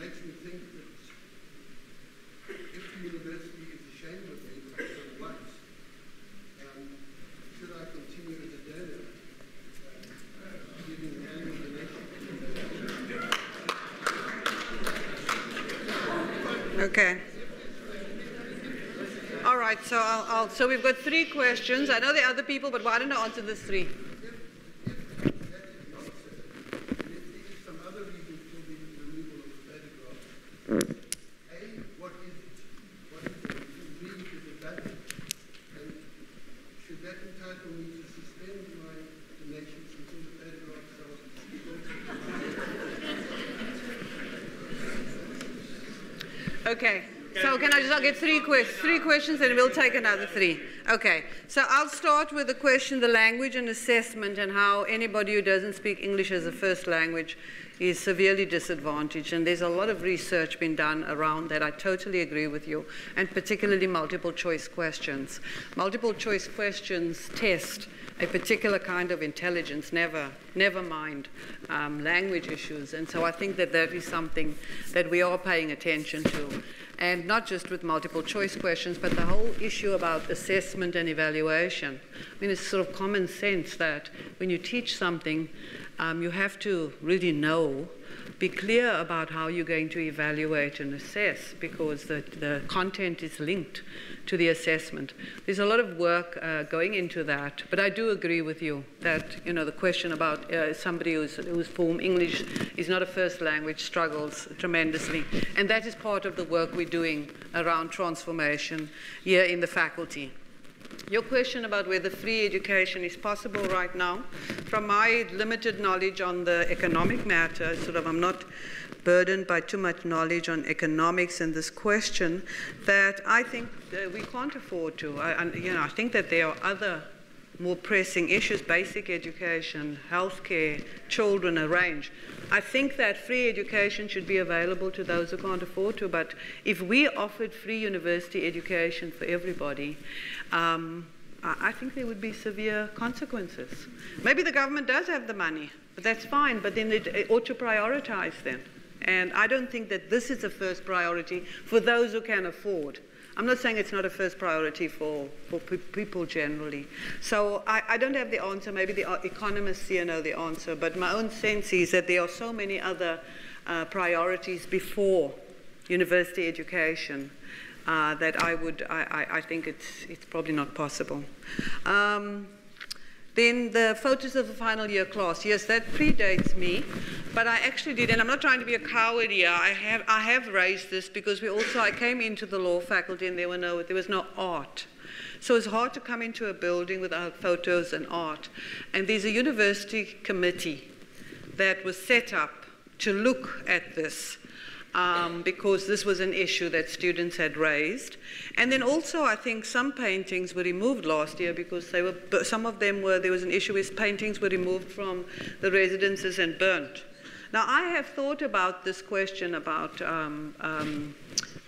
makes me think that if the university is ashamed of me, for once, should I continue as a donor, giving an annual donation? Okay. All right, so so we've got 3 questions. I know there are other people, but why don't I answer the 3? Okay, so I'll get 3 questions and we'll take another 3. Okay, so I'll start with the question, the language and assessment, and how anybody who doesn't speak English as a first language is severely disadvantaged. And there's a lot of research been done around that. I totally agree with you, and particularly multiple choice questions. Multiple choice questions test a particular kind of intelligence, never mind language issues. And so I think that that is something that we are paying attention to. And not just with multiple choice questions, but the whole issue about assessment and evaluation. I mean, it's sort of common sense that when you teach something, you have to really know, be clear about how you're going to evaluate and assess, because the content is linked to the assessment. There's a lot of work going into that, but I do agree with you that, the question about somebody who's for whom English is not a first language struggles tremendously, and that is part of the work we're doing around transformation here in the faculty. Your question about whether free education is possible right now, from my limited knowledge on the economic matter, I'm not burdened by too much knowledge on economics in this question, that I think we can't afford to. I think that there are other more pressing issues, basic education, healthcare, children, a range. I think that free education should be available to those who can't afford to, but if we offered free university education for everybody, I think there would be severe consequences. Maybe the government does have the money, but that's fine, but then it ought to prioritize them. And I don't think that this is a first priority for those who can afford. I'm not saying it's not a first priority for people generally. So I don't have the answer. Maybe the economists here know the answer. But my own sense is that there are so many other priorities before university education that I think it's probably not possible. Then the photos of the final year class. Yes, that predates me, but I actually did, and I'm not trying to be a coward here. I have raised this because I came into the law faculty and there was no art. So it's hard to come into a building without photos and art. And there's a university committee that was set up to look at this. Because this was an issue that students had raised. And then also I think some paintings were removed last year because there was an issue with paintings were removed from the residences and burnt. Now I have thought about this question about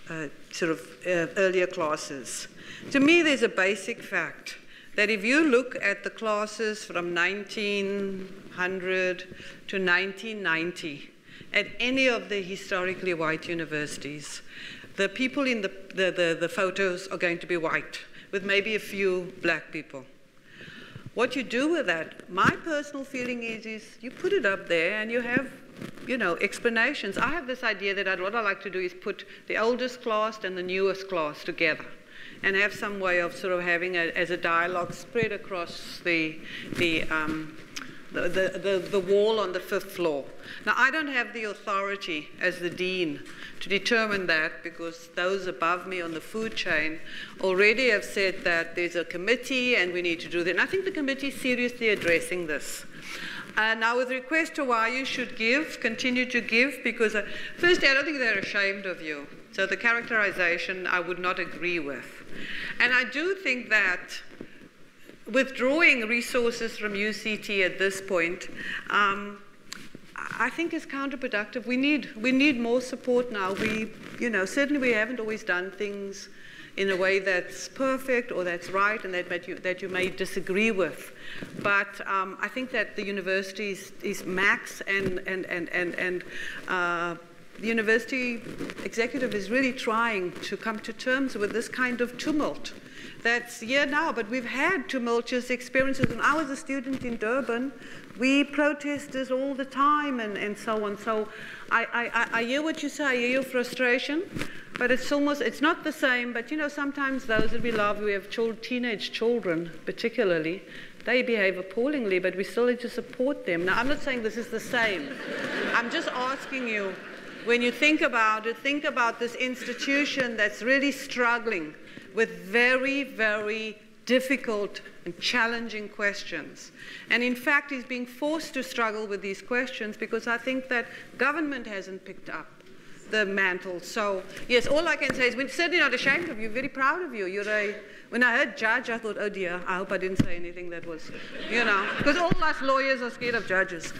earlier classes. To me there's a basic fact that if you look at the classes from 1900 to 1990, at any of the historically white universities, the people in the photos are going to be white, with maybe a few black people. What you do with that, my personal feeling is you put it up there and you have, explanations. I have this idea that what I like to do is put the oldest class and the newest class together and have some way of having as a dialogue spread across the wall on the 5th floor. Now, I don't have the authority as the dean to determine that because those above me on the food chain already have said that there's a committee and we need to do that. And I think the committee is seriously addressing this. Now, with request to why you should continue to give, because firstly, I don't think they're ashamed of you. So the characterization I would not agree with. And I do think that withdrawing resources from UCT at this point, I think is counterproductive. We need more support now. Certainly we haven't always done things in a way that's perfect or that's right and that you may disagree with. But I think that the university is max and the university executive is really trying to come to terms with this kind of tumult that's here now, but we've had tumultuous experiences. When I was a student in Durban, we protested all the time and so on. So I hear what you say, I hear your frustration, but it's not the same. But you know, sometimes those that we love, we have teenage children particularly, they behave appallingly, but we still need to support them. Now, I'm not saying this is the same. I'm just asking you, when you think about it, think about this institution that's really struggling with very, very difficult and challenging questions. And in fact, he's being forced to struggle with these questions because I think that government hasn't picked up the mantle. So, yes, all I can say is we're certainly not ashamed of you, very proud of you. When I heard judge, I thought, oh dear, I hope I didn't say anything that was, you know, because all us lawyers are scared of judges.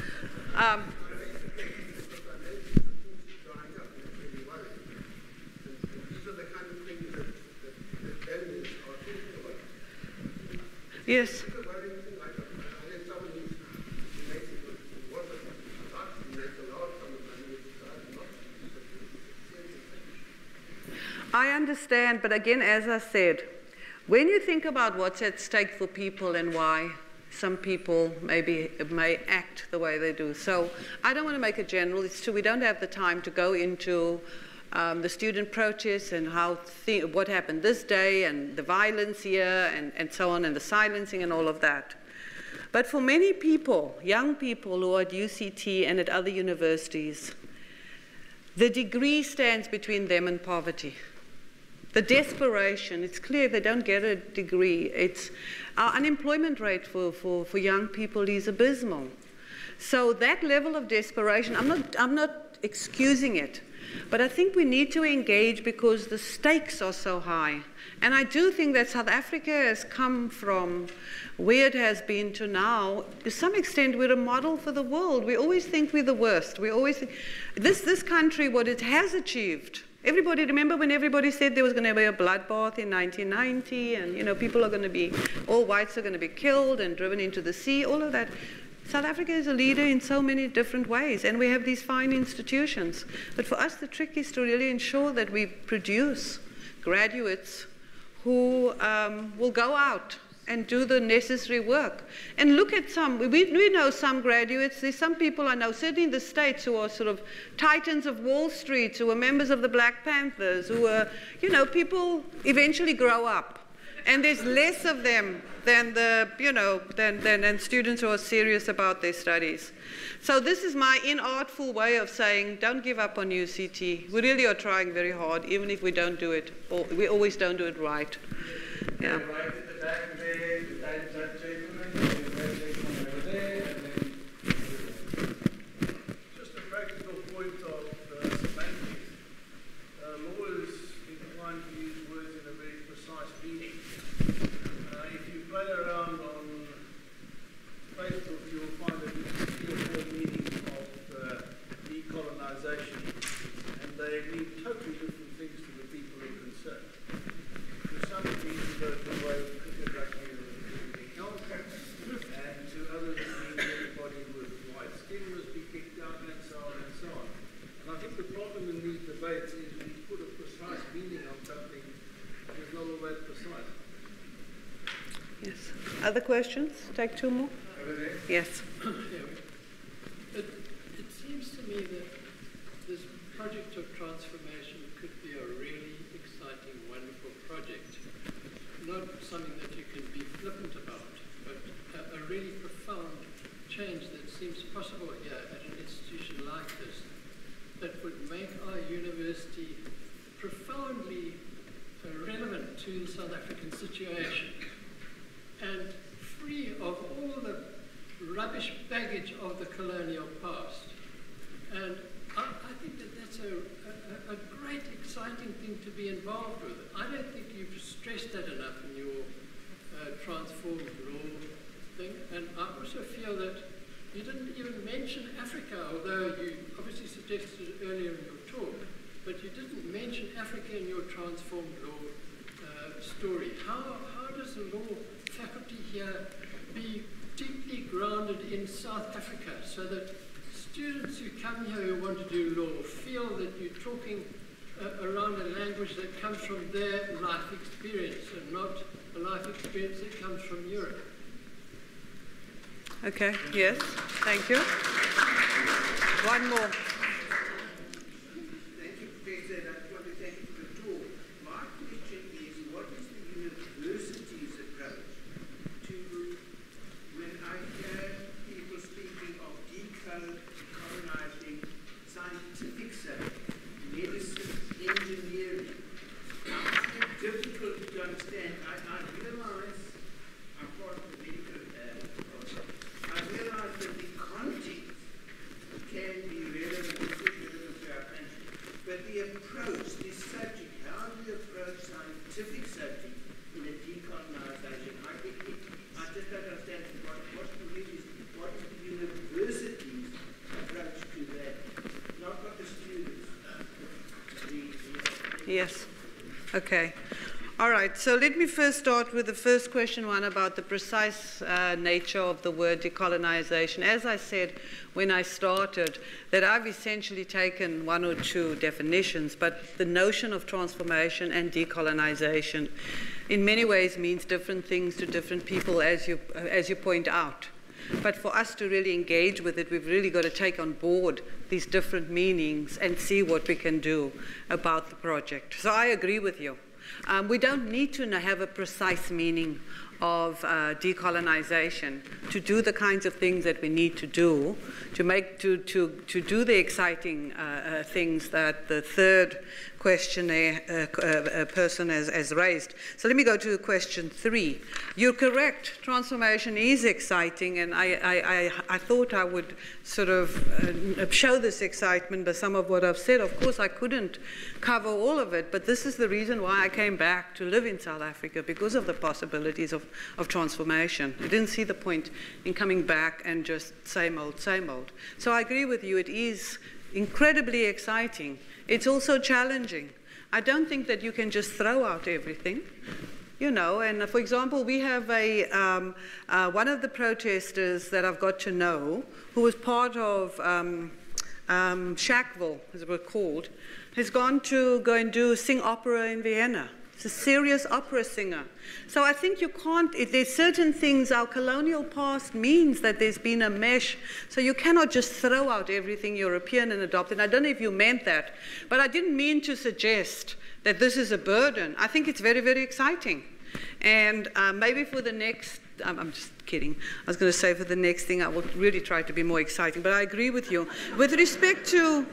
Yes. I understand, but again, as I said, when you think about what's at stake for people and why some people may act the way they do. So I don't want to make it general. It's true, we don't have the time to go into the student protests and what happened this day and the violence here and so on and the silencing and all of that. But for many people, young people who are at UCT and at other universities, the degree stands between them and poverty. The desperation, it's clear they don't get a degree. Our unemployment rate for young people is abysmal. So that level of desperation, I'm not excusing it, but I think we need to engage because the stakes are so high. And I do think that South Africa has come from where it has been to now. To some extent, we're a model for the world. We always think we're the worst. We always think, this country, what it has achieved. Everybody, remember when everybody said there was going to be a bloodbath in 1990 and, you know, people are going to be, all whites are going to be killed and driven into the sea, all of that. South Africa is a leader in so many different ways, and we have these fine institutions. But for us, the trick is to really ensure that we produce graduates who will go out and do the necessary work. And look at we know some graduates, there's some people I know, certainly in the States, who are sort of titans of Wall Street, who are members of the Black Panthers, who are, you know, people eventually grow up. And there's less of them than than students who are serious about their studies. So this is my inartful way of saying, don't give up on UCT. We really are trying very hard, even if we don't do it, or we always don't do it right. Yeah. Right at the back there, that gentleman, over there, and then just a practical point of semantics. Lawyers inclined to use words in a very precise meaning. If you play around on Facebook, you'll find that there's 3 or 4 meanings of decolonisation, and they mean totally different things to the people who are concerned. To some it means the way of cricket, rugby, or anything else, and to others it means everybody with white skin must be kicked out, and so on and so on. And I think the problem in these debates is we put a precise meaning on something that is not all that precise. Yes. Other questions? Take 2 more. Yes. It seems to me that this project of transformation could be a really exciting, wonderful project. Not something that you can be flippant about, but a really profound change that seems possible here at an institution like this, that would make our university profoundly relevant to the South African situation and free of all the rubbish baggage of the colonial past. And I think that that's a great, exciting thing to be involved with. I don't think you've stressed that enough in your transformed law thing. And I also feel that you didn't even mention Africa, although you obviously suggested it earlier in your talk, but you didn't mention Africa in your transformed law story. How does the law faculty here be deeply grounded in South Africa so that students who come here who want to do law feel that you're talking around a language that comes from their life experience and not a life experience that comes from Europe. Okay, yes, thank you. One more. Thank you, Professor. I just want to thank you for the talk. My question is, what is the university's approach to when I hear people speaking of decolonizing scientific study, medicine, engineering? It's difficult to understand. I realize I'm part of the medical process. I realize that the content can be relevant, especially relevant to our country. But the approach, this subject, how do you approach scientific subject in a decolonization? I just don't understand what is the university's approach to that, not what the students. Yes. Okay. All right. So let me first start with the first question, one about the precise nature of the word decolonization. As I said when I started, that I've essentially taken one or two definitions, but the notion of transformation and decolonization in many ways means different things to different people, as you point out. But for us to really engage with it, we've really got to take on board these different meanings and see what we can do about the project. So I agree with you. We don't need to have a precise meaning of decolonization to do the kinds of things that we need to do to do the exciting things that the third questionnaire person has raised. So let me go to question 3. You're correct. Transformation is exciting, and I thought I would sort of show this excitement by some of what I've said. Of course, I couldn't cover all of it, but this is the reason why I came back to live in South Africa, because of the possibilities of transformation. I didn't see the point in coming back and just same old, same old. So I agree with you. It is incredibly exciting. It's also challenging. I don't think that you can just throw out everything, you know. And for example, we have one of the protesters that I've got to know, who was part of Shackville, as it was called, has gone to go and sing opera in Vienna. It's a serious opera singer. So I think you can't, there's certain things, our colonial past means that there's been a mesh, so you cannot just throw out everything European and adopt it. I don't know if you meant that, but I didn't mean to suggest that this is a burden. I think it's very, very exciting. And maybe for the next, I'm just kidding. I was going to say for the next thing, I will really try to be more exciting, but I agree with you. With respect to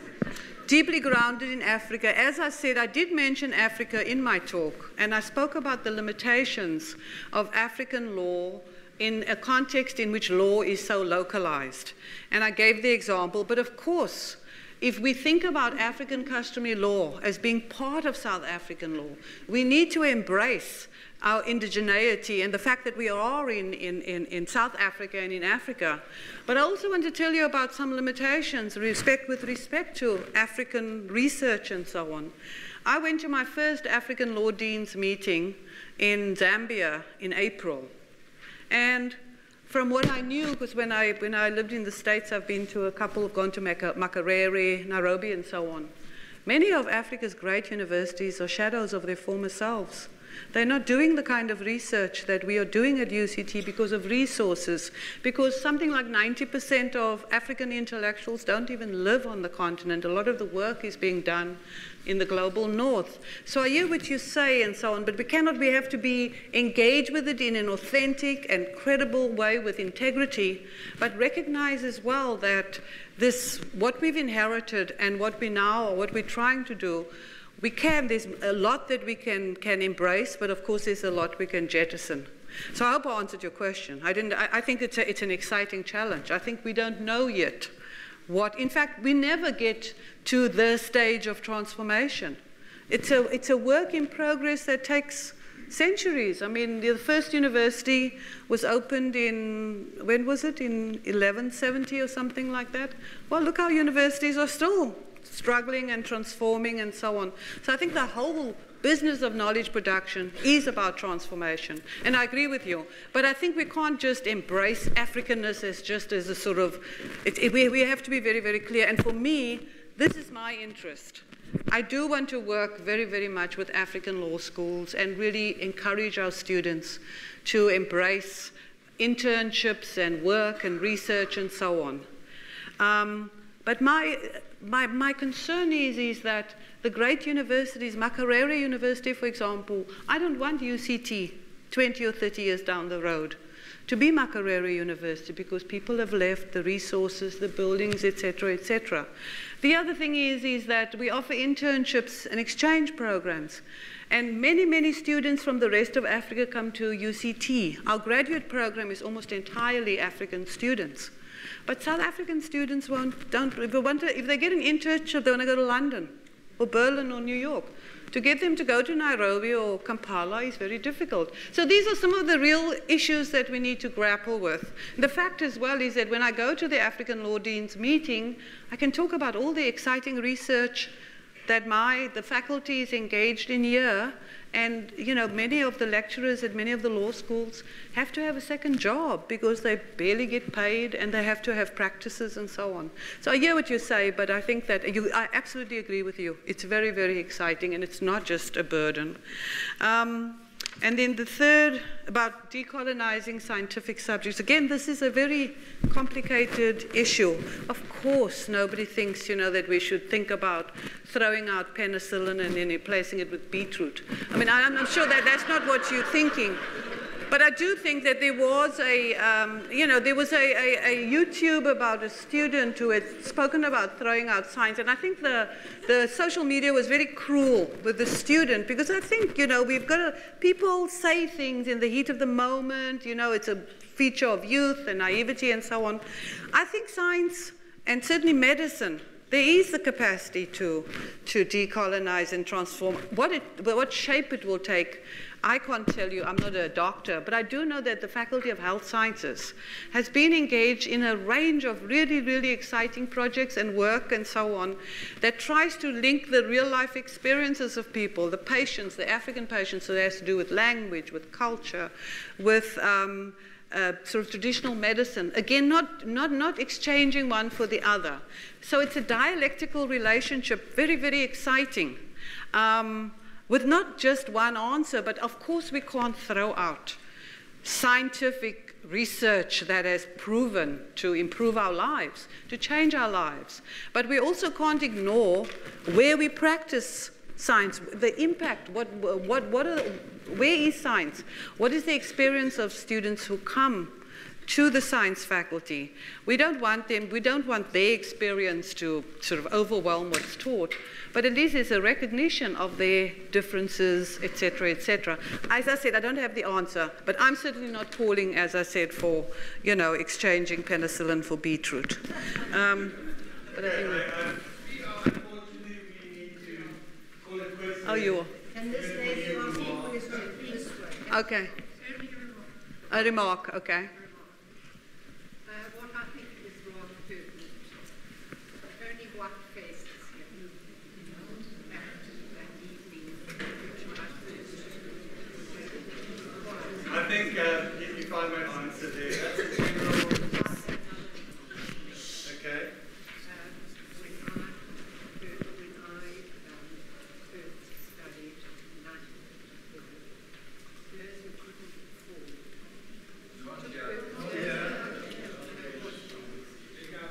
deeply grounded in Africa, as I said, I did mention Africa in my talk, and I spoke about the limitations of African law in a context in which law is so localized. And I gave the example, but of course, if we think about African customary law as being part of South African law, we need to embrace our indigeneity and the fact that we are in South Africa and in Africa. But I also want to tell you about some limitations with respect to African research and so on. I went to my first African Law Deans meeting in Zambia in April. And from what I knew, because when I lived in the States, I've been to a couple, gone to Makerere, Nairobi, and so on. Many of Africa's great universities are shadows of their former selves. They're not doing the kind of research that we are doing at UCT because of resources, because something like 90% of African intellectuals don't even live on the continent. A lot of the work is being done in the global north. So I hear what you say and so on, but we have to be engaged with it in an authentic and credible way with integrity, but recognize as well that what we've inherited and what we're trying to do, there's a lot that we can embrace, but of course there's a lot we can jettison. So I hope I answered your question. I think it's an exciting challenge. I think we don't know yet in fact, we never get to the stage of transformation. It's a work in progress that takes centuries. I mean, the first university was opened when was it? In 1170 or something like that? Well, look how universities are still struggling and transforming and so on. So I think the whole business of knowledge production is about transformation. And I agree with you. But I think we can't just embrace Africanness as just as a sort of, we have to be very, very clear. And for me, this is my interest. I do want to work very, very much with African law schools and really encourage our students to embrace internships and work and research and so on. But my concern is that the great universities, Makerere University, for example, I don't want UCT 20 or 30 years down the road to be Makerere University because people have left the resources, the buildings, etc., etc. The other thing is that we offer internships and exchange programs. And many, many students from the rest of Africa come to UCT. Our graduate program is almost entirely African students. But South African students if they get an internship, they want to go to London or Berlin or New York. To get them to go to Nairobi or Kampala is very difficult. So these are some of the real issues that we need to grapple with. The fact as well is that when I go to the African Law Deans meeting, I can talk about all the exciting research that the faculty is engaged in here. And many of the lecturers at many of the law schools have to have a second job because they barely get paid and they have to have practices and so on. So I hear what you say, but I think that I absolutely agree with you. It's very, very exciting and it's not just a burden. And then the third, about decolonizing scientific subjects. Again, this is a very complicated issue. Of course, nobody thinks, that we should think about throwing out penicillin and then replacing it with beetroot. I mean, I'm sure that that's not what you're thinking. But I do think that there was a YouTube about a student who had spoken about throwing out science. And I think the social media was very cruel with the student because I think, we've got to, people say things in the heat of the moment, it's a feature of youth and naivety and so on. I think science and certainly medicine, there is the capacity to decolonize and transform. What shape it will take, I can't tell you, I'm not a doctor, but I do know that the Faculty of Health Sciences has been engaged in a range of really, really exciting projects and work and so on that tries to link the real life experiences of people, the patients, the African patients, so it has to do with language, with culture, with sort of traditional medicine. Again, not exchanging one for the other. So it's a dialectical relationship, very, very exciting. With not just one answer, but of course we can't throw out scientific research that has proven to improve our lives, to change our lives. But we also can't ignore where we practice science, the impact, where is science? What is the experience of students who come to the science faculty? We don't want their experience to sort of overwhelm what's taught, but at least there's a recognition of their differences, et cetera, et cetera. As I said, I don't have the answer, but I'm certainly not calling, as I said, for, exchanging penicillin for beetroot. But anyway. Unfortunately, we need to call a question. Oh, you are. Can this lady ask a question this way? Okay. A remark, okay. What I think is rather pertinent, only white faces here that evening, which I think if I may answer there, that's a general. Okay. when I first studied those who couldn't afford.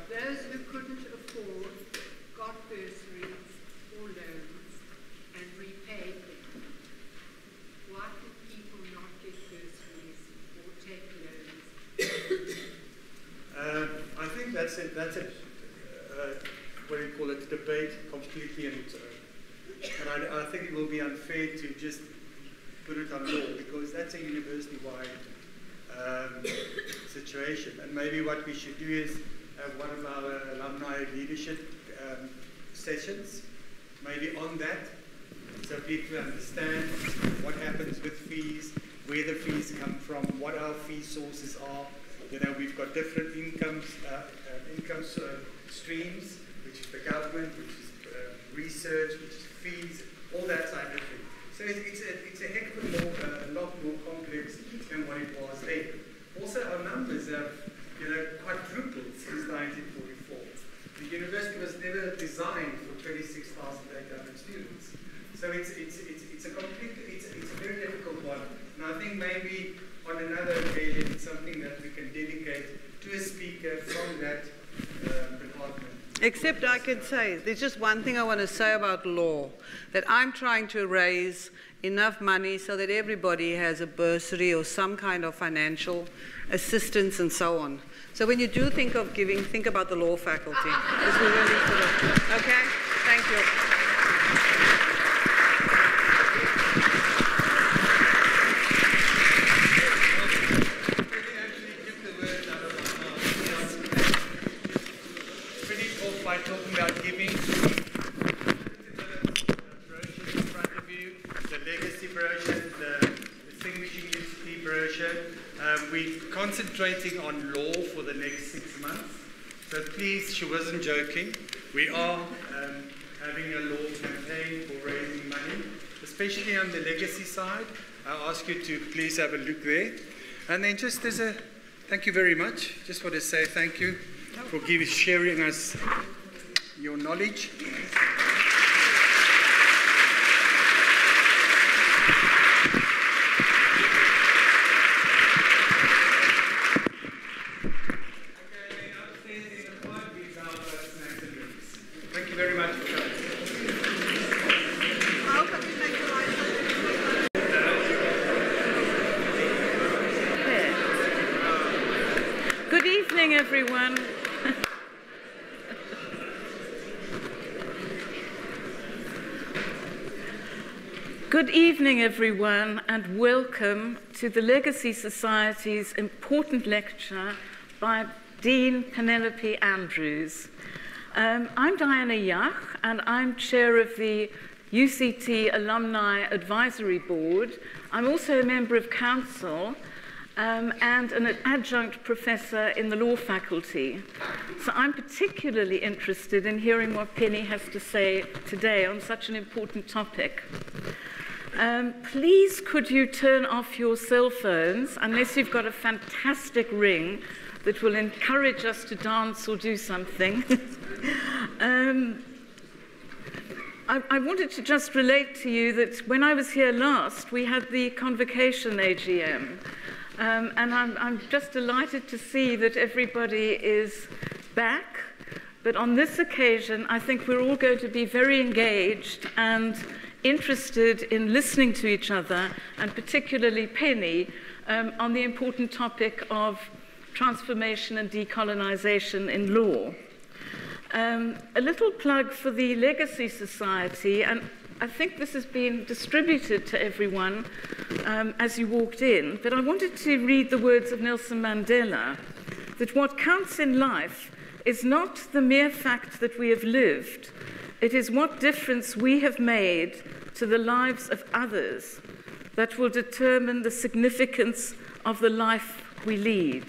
Those who couldn't afford got bursaries or loans and repaid them. Why could people not get bursaries or take loans? I think that's a what do you call it, debate completely, and I think it will be unfair to just put it on law because that's a university-wide situation. And maybe what we should do is have one of our alumni leadership sessions, maybe on that, so people understand what happens with fees, where the fees come from, what our fee sources are. We've got different income streams, which is the government, which is research, which is fees, all that type of thing. So it's a heck of a lot more complex than what it was then. Also, our numbers have quadrupled since 1944. The university was never designed for 26,800 students. So it's a very difficult one. And I think maybe on another occasion, it's something that we can dedicate to a speaker from that department. Except I could say, there's just one thing I want to say about law, that I'm trying to raise enough money so that everybody has a bursary or some kind of financial assistance and so on. So when you do think of giving, think about the law faculty. Because we really sort of, okay? Thank you. By talking about giving, brochures in front of you, the legacy brochure, the distinguishing UCT brochure. We're concentrating on law for the next 6 months. So please, she wasn't joking. We are having a law campaign for raising money, especially on the legacy side. I'll ask you to please have a look there. And then just thank you very much. Just want to say thank you for sharing us your knowledge. Thank you very much for coming. Good evening, everyone. Good evening, everyone, and welcome to the Legacy Society's important lecture by Dean Penelope Andrews. I'm Diana Yach, and I'm chair of the UCT Alumni Advisory Board. I'm also a member of council and an adjunct professor in the law faculty. So I'm particularly interested in hearing what Penny has to say today on such an important topic. Please could you turn off your cell phones, unless you've got a fantastic ring that will encourage us to dance or do something. I wanted to just relate to you that when I was here last, we had the convocation AGM. And I'm just delighted to see that everybody is back. But on this occasion, I think we're all going to be very engaged and interested in listening to each other, and particularly Penny, on the important topic of transformation and decolonization in law. A little plug for the Legacy Society, and I think this has been distributed to everyone as you walked in, but I wanted to read the words of Nelson Mandela, that what counts in life is not the mere fact that we have lived, it is what difference we have made to the lives of others that will determine the significance of the life we lead.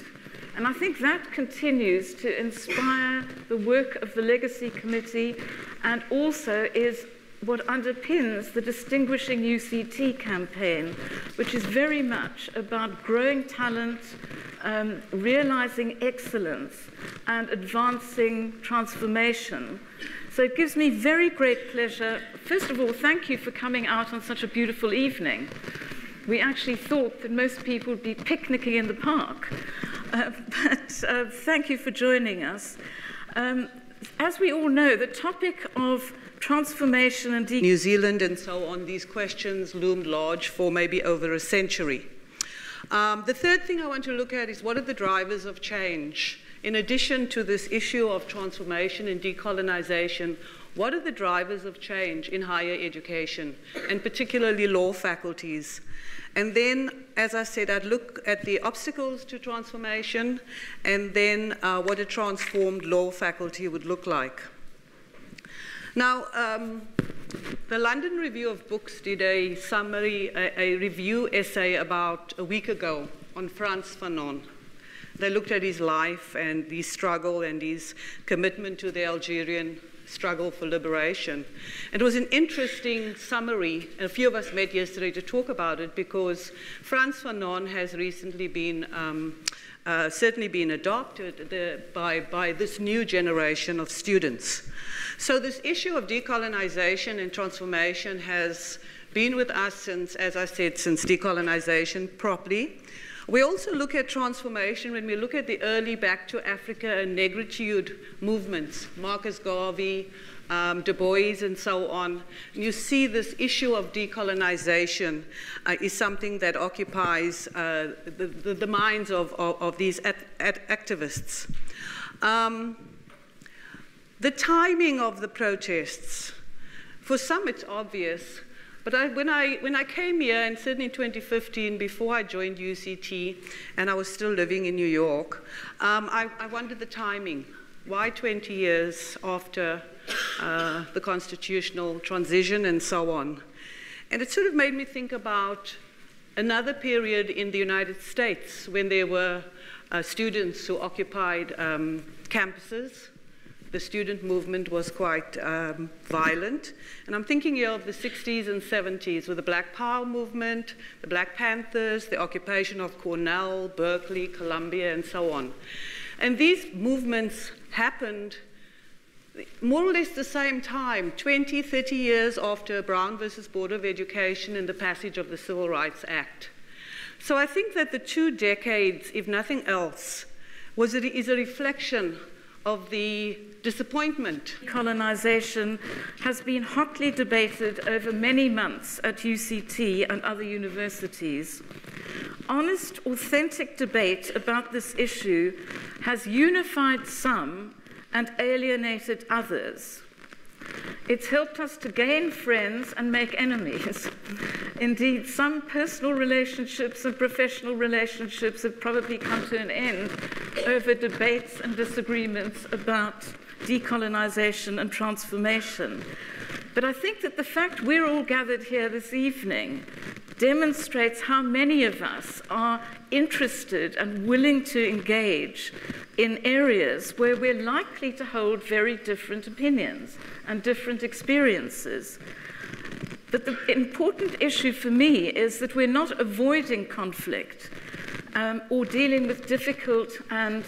And I think that continues to inspire the work of the Legacy Committee, and also is what underpins the Distinguishing UCT campaign, which is very much about growing talent, realizing excellence, and advancing transformation. So it gives me very great pleasure. First of all, thank you for coming out on such a beautiful evening. We actually thought that most people would be picnicking in the park, but thank you for joining us. As we all know, the topic of transformation and New Zealand and so on, these questions loomed large for maybe over a century. The third thing I want to look at is what are the drivers of change? In addition to this issue of transformation and decolonization, what are the drivers of change in higher education, and particularly law faculties? And then, as I said, I'd look at the obstacles to transformation, and then what a transformed law faculty would look like. Now, the London Review of Books did a summary, a review essay about a week ago on Frantz Fanon. They looked at his life and his struggle and his commitment to the Algerian struggle for liberation. It was an interesting summary, and a few of us met yesterday to talk about it, because Frantz Fanon has recently been certainly been adopted by this new generation of students. So this issue of decolonization and transformation has been with us since, as I said, since decolonization properly. We also look at transformation when we look at the early Back to Africa and negritude movements, Marcus Garvey, Du Bois, and so on. And you see this issue of decolonization is something that occupies the minds of these activists. The timing of the protests, for some it's obvious, but when I came here, and certainly in 2015, before I joined UCT, and I was still living in New York, I wondered the timing. Why 20 years after the constitutional transition and so on? And it sort of made me think about another period in the United States when there were students who occupied campuses. The student movement was quite violent. And I'm thinking here of the 60s and 70s with the Black Power movement, the Black Panthers, the occupation of Cornell, Berkeley, Columbia, and so on. And these movements happened more or less the same time, 20, 30 years after Brown versus Board of Education and the passage of the Civil Rights Act. So I think that the 2 decades, if nothing else, is a reflection of the disappointment. Colonization has been hotly debated over many months at UCT and other universities. Honest, authentic debate about this issue has unified some and alienated others. It's helped us to gain friends and make enemies. Indeed, some personal relationships and professional relationships have probably come to an end over debates and disagreements about decolonization and transformation. But I think that the fact we're all gathered here this evening demonstrates how many of us are interested and willing to engage in areas where we're likely to hold very different opinions and different experiences. But the important issue for me is that we're not avoiding conflict or dealing with difficult and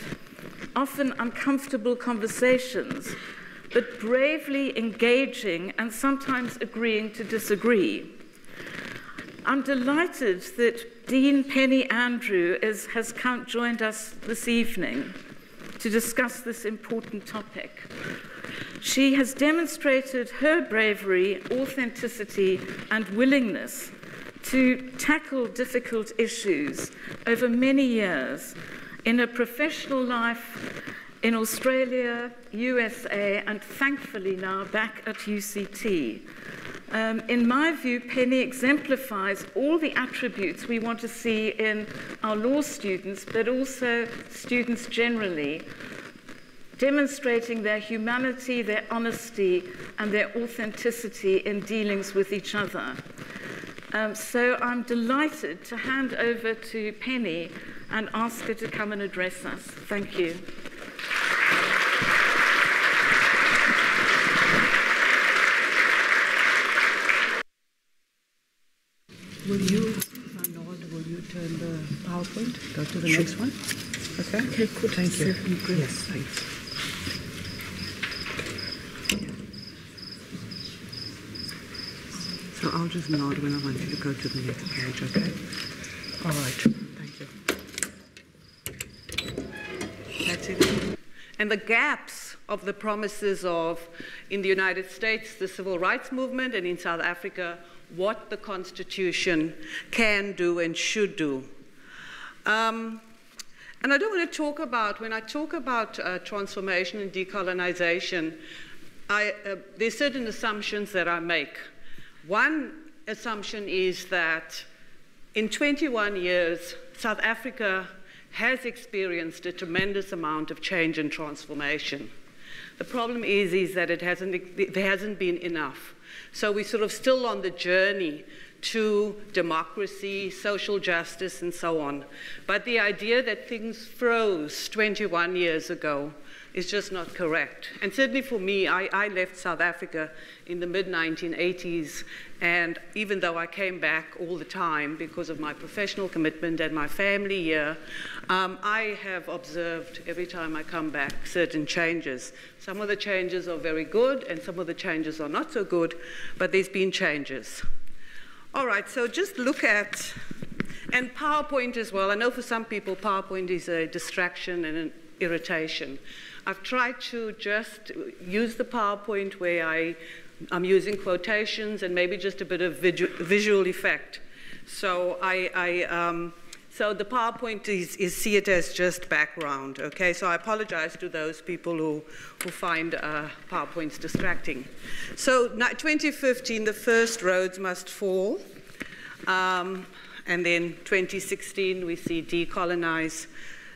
often uncomfortable conversations, but bravely engaging and sometimes agreeing to disagree. I'm delighted that Dean Penny Andrews has joined us this evening to discuss this important topic. She has demonstrated her bravery, authenticity, and willingness to tackle difficult issues over many years in her professional life in Australia, USA, and thankfully now back at UCT. In my view, Penny exemplifies all the attributes we want to see in our law students, but also students generally, demonstrating their humanity, their honesty, and their authenticity in dealings with each other. So I'm delighted to hand over to Penny and ask her to come and address us. Thank you. Will you turn the PowerPoint? Go to the next one. Okay? Okay, cool. Thank you. Yes, thanks. So I'll just nod when I want you to go to the next page, okay? All right. Thank you. That's it. And the gaps of the promises of, in the United States, the civil rights movement, and in South Africa, what the Constitution can do and should do. And I don't want to talk about, when I talk about transformation and decolonization, there's certain assumptions that I make. One assumption is that in 21 years, South Africa has experienced a tremendous amount of change and transformation. The problem is that there hasn't been enough. So we're sort of still on the journey to democracy, social justice, and so on. But the idea that things froze 21 years ago is just not correct. And certainly for me, I left South Africa in the mid-1980s, and even though I came back all the time because of my professional commitment and my family here, I have observed every time I come back certain changes. Some of the changes are very good, and some of the changes are not so good, but there's been changes. All right, so just look at, and PowerPoint as well. I know for some people PowerPoint is a distraction and an irritation. I've tried to just use the PowerPoint where I'm using quotations and maybe just a bit of visual effect. So so the PowerPoint is see it as just background, okay? So I apologize to those people who find PowerPoints distracting. So 2015, the first roads must fall. And then 2016, we see decolonize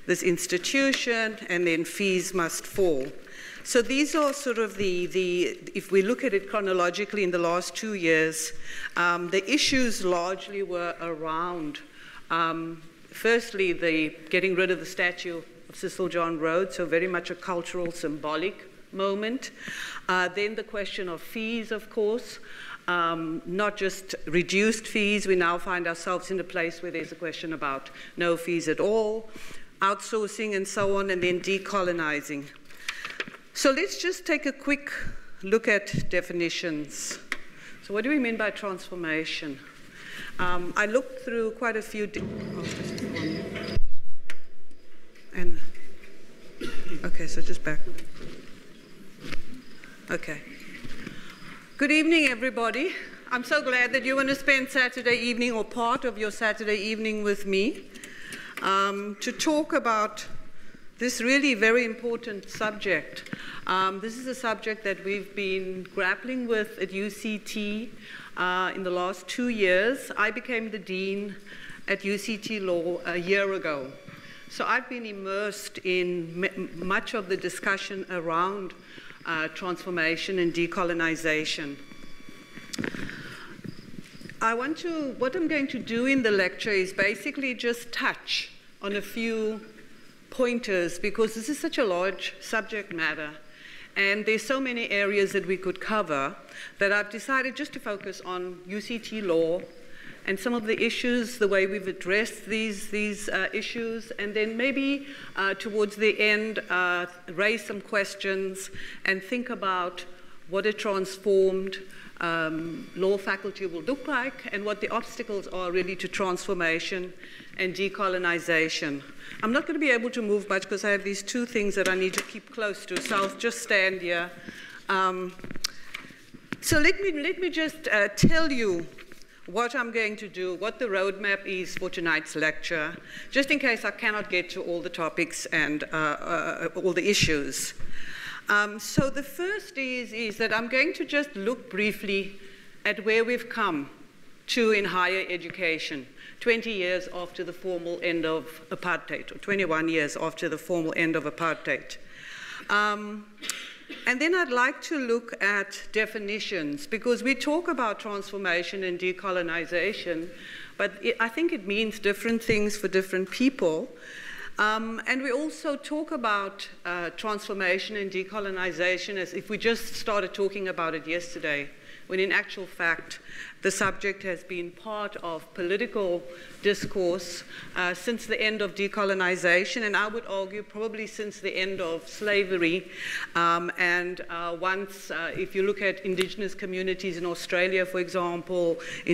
this institution, and then fees must fall. So these are sort of if we look at it chronologically in the last 2 years, the issues largely were around, firstly, the getting rid of the statue of Cecil John Rhodes, so very much a cultural, symbolic moment. Then the question of fees, of course, not just reduced fees. We now find ourselves in a place where there's a question about no fees at all, outsourcing and so on, and then decolonizing. So let's just take a quick look at definitions. So what do we mean by transformation? I looked through quite a few, okay, so just back. Okay. Good evening, everybody. I'm so glad that you want to spend Saturday evening or part of your Saturday evening with me to talk about this really very important subject. This is a subject that we've been grappling with at UCT in the last 2 years. I became the dean at UCT Law a year ago. So I've been immersed in much of the discussion around transformation and decolonization. What I'm going to do in the lecture is basically just touch on a few pointers, because this is such a large subject matter and there's so many areas that we could cover that I've decided just to focus on UCT law and some of the issues, the way we've addressed these issues, and then maybe towards the end raise some questions and think about what a transformed law faculty will look like and what the obstacles are really to transformation and decolonization. I'm not going to be able to move much because I have these two things that I need to keep close to, so I'll just stand here. So let me just tell you what I'm going to do, what the roadmap is for tonight's lecture, just in case I cannot get to all the topics and all the issues. So the first is that I'm going to just look briefly at where we've come to in higher education, 20 years after the formal end of apartheid, or 21 years after the formal end of apartheid. And then I'd like to look at definitions, because we talk about transformation and decolonization, but I think it means different things for different people. And we also talk about transformation and decolonization as if we just started talking about it yesterday, when in actual fact, the subject has been part of political discourse since the end of decolonization, and I would argue probably since the end of slavery. Once, if you look at indigenous communities in Australia, for example, in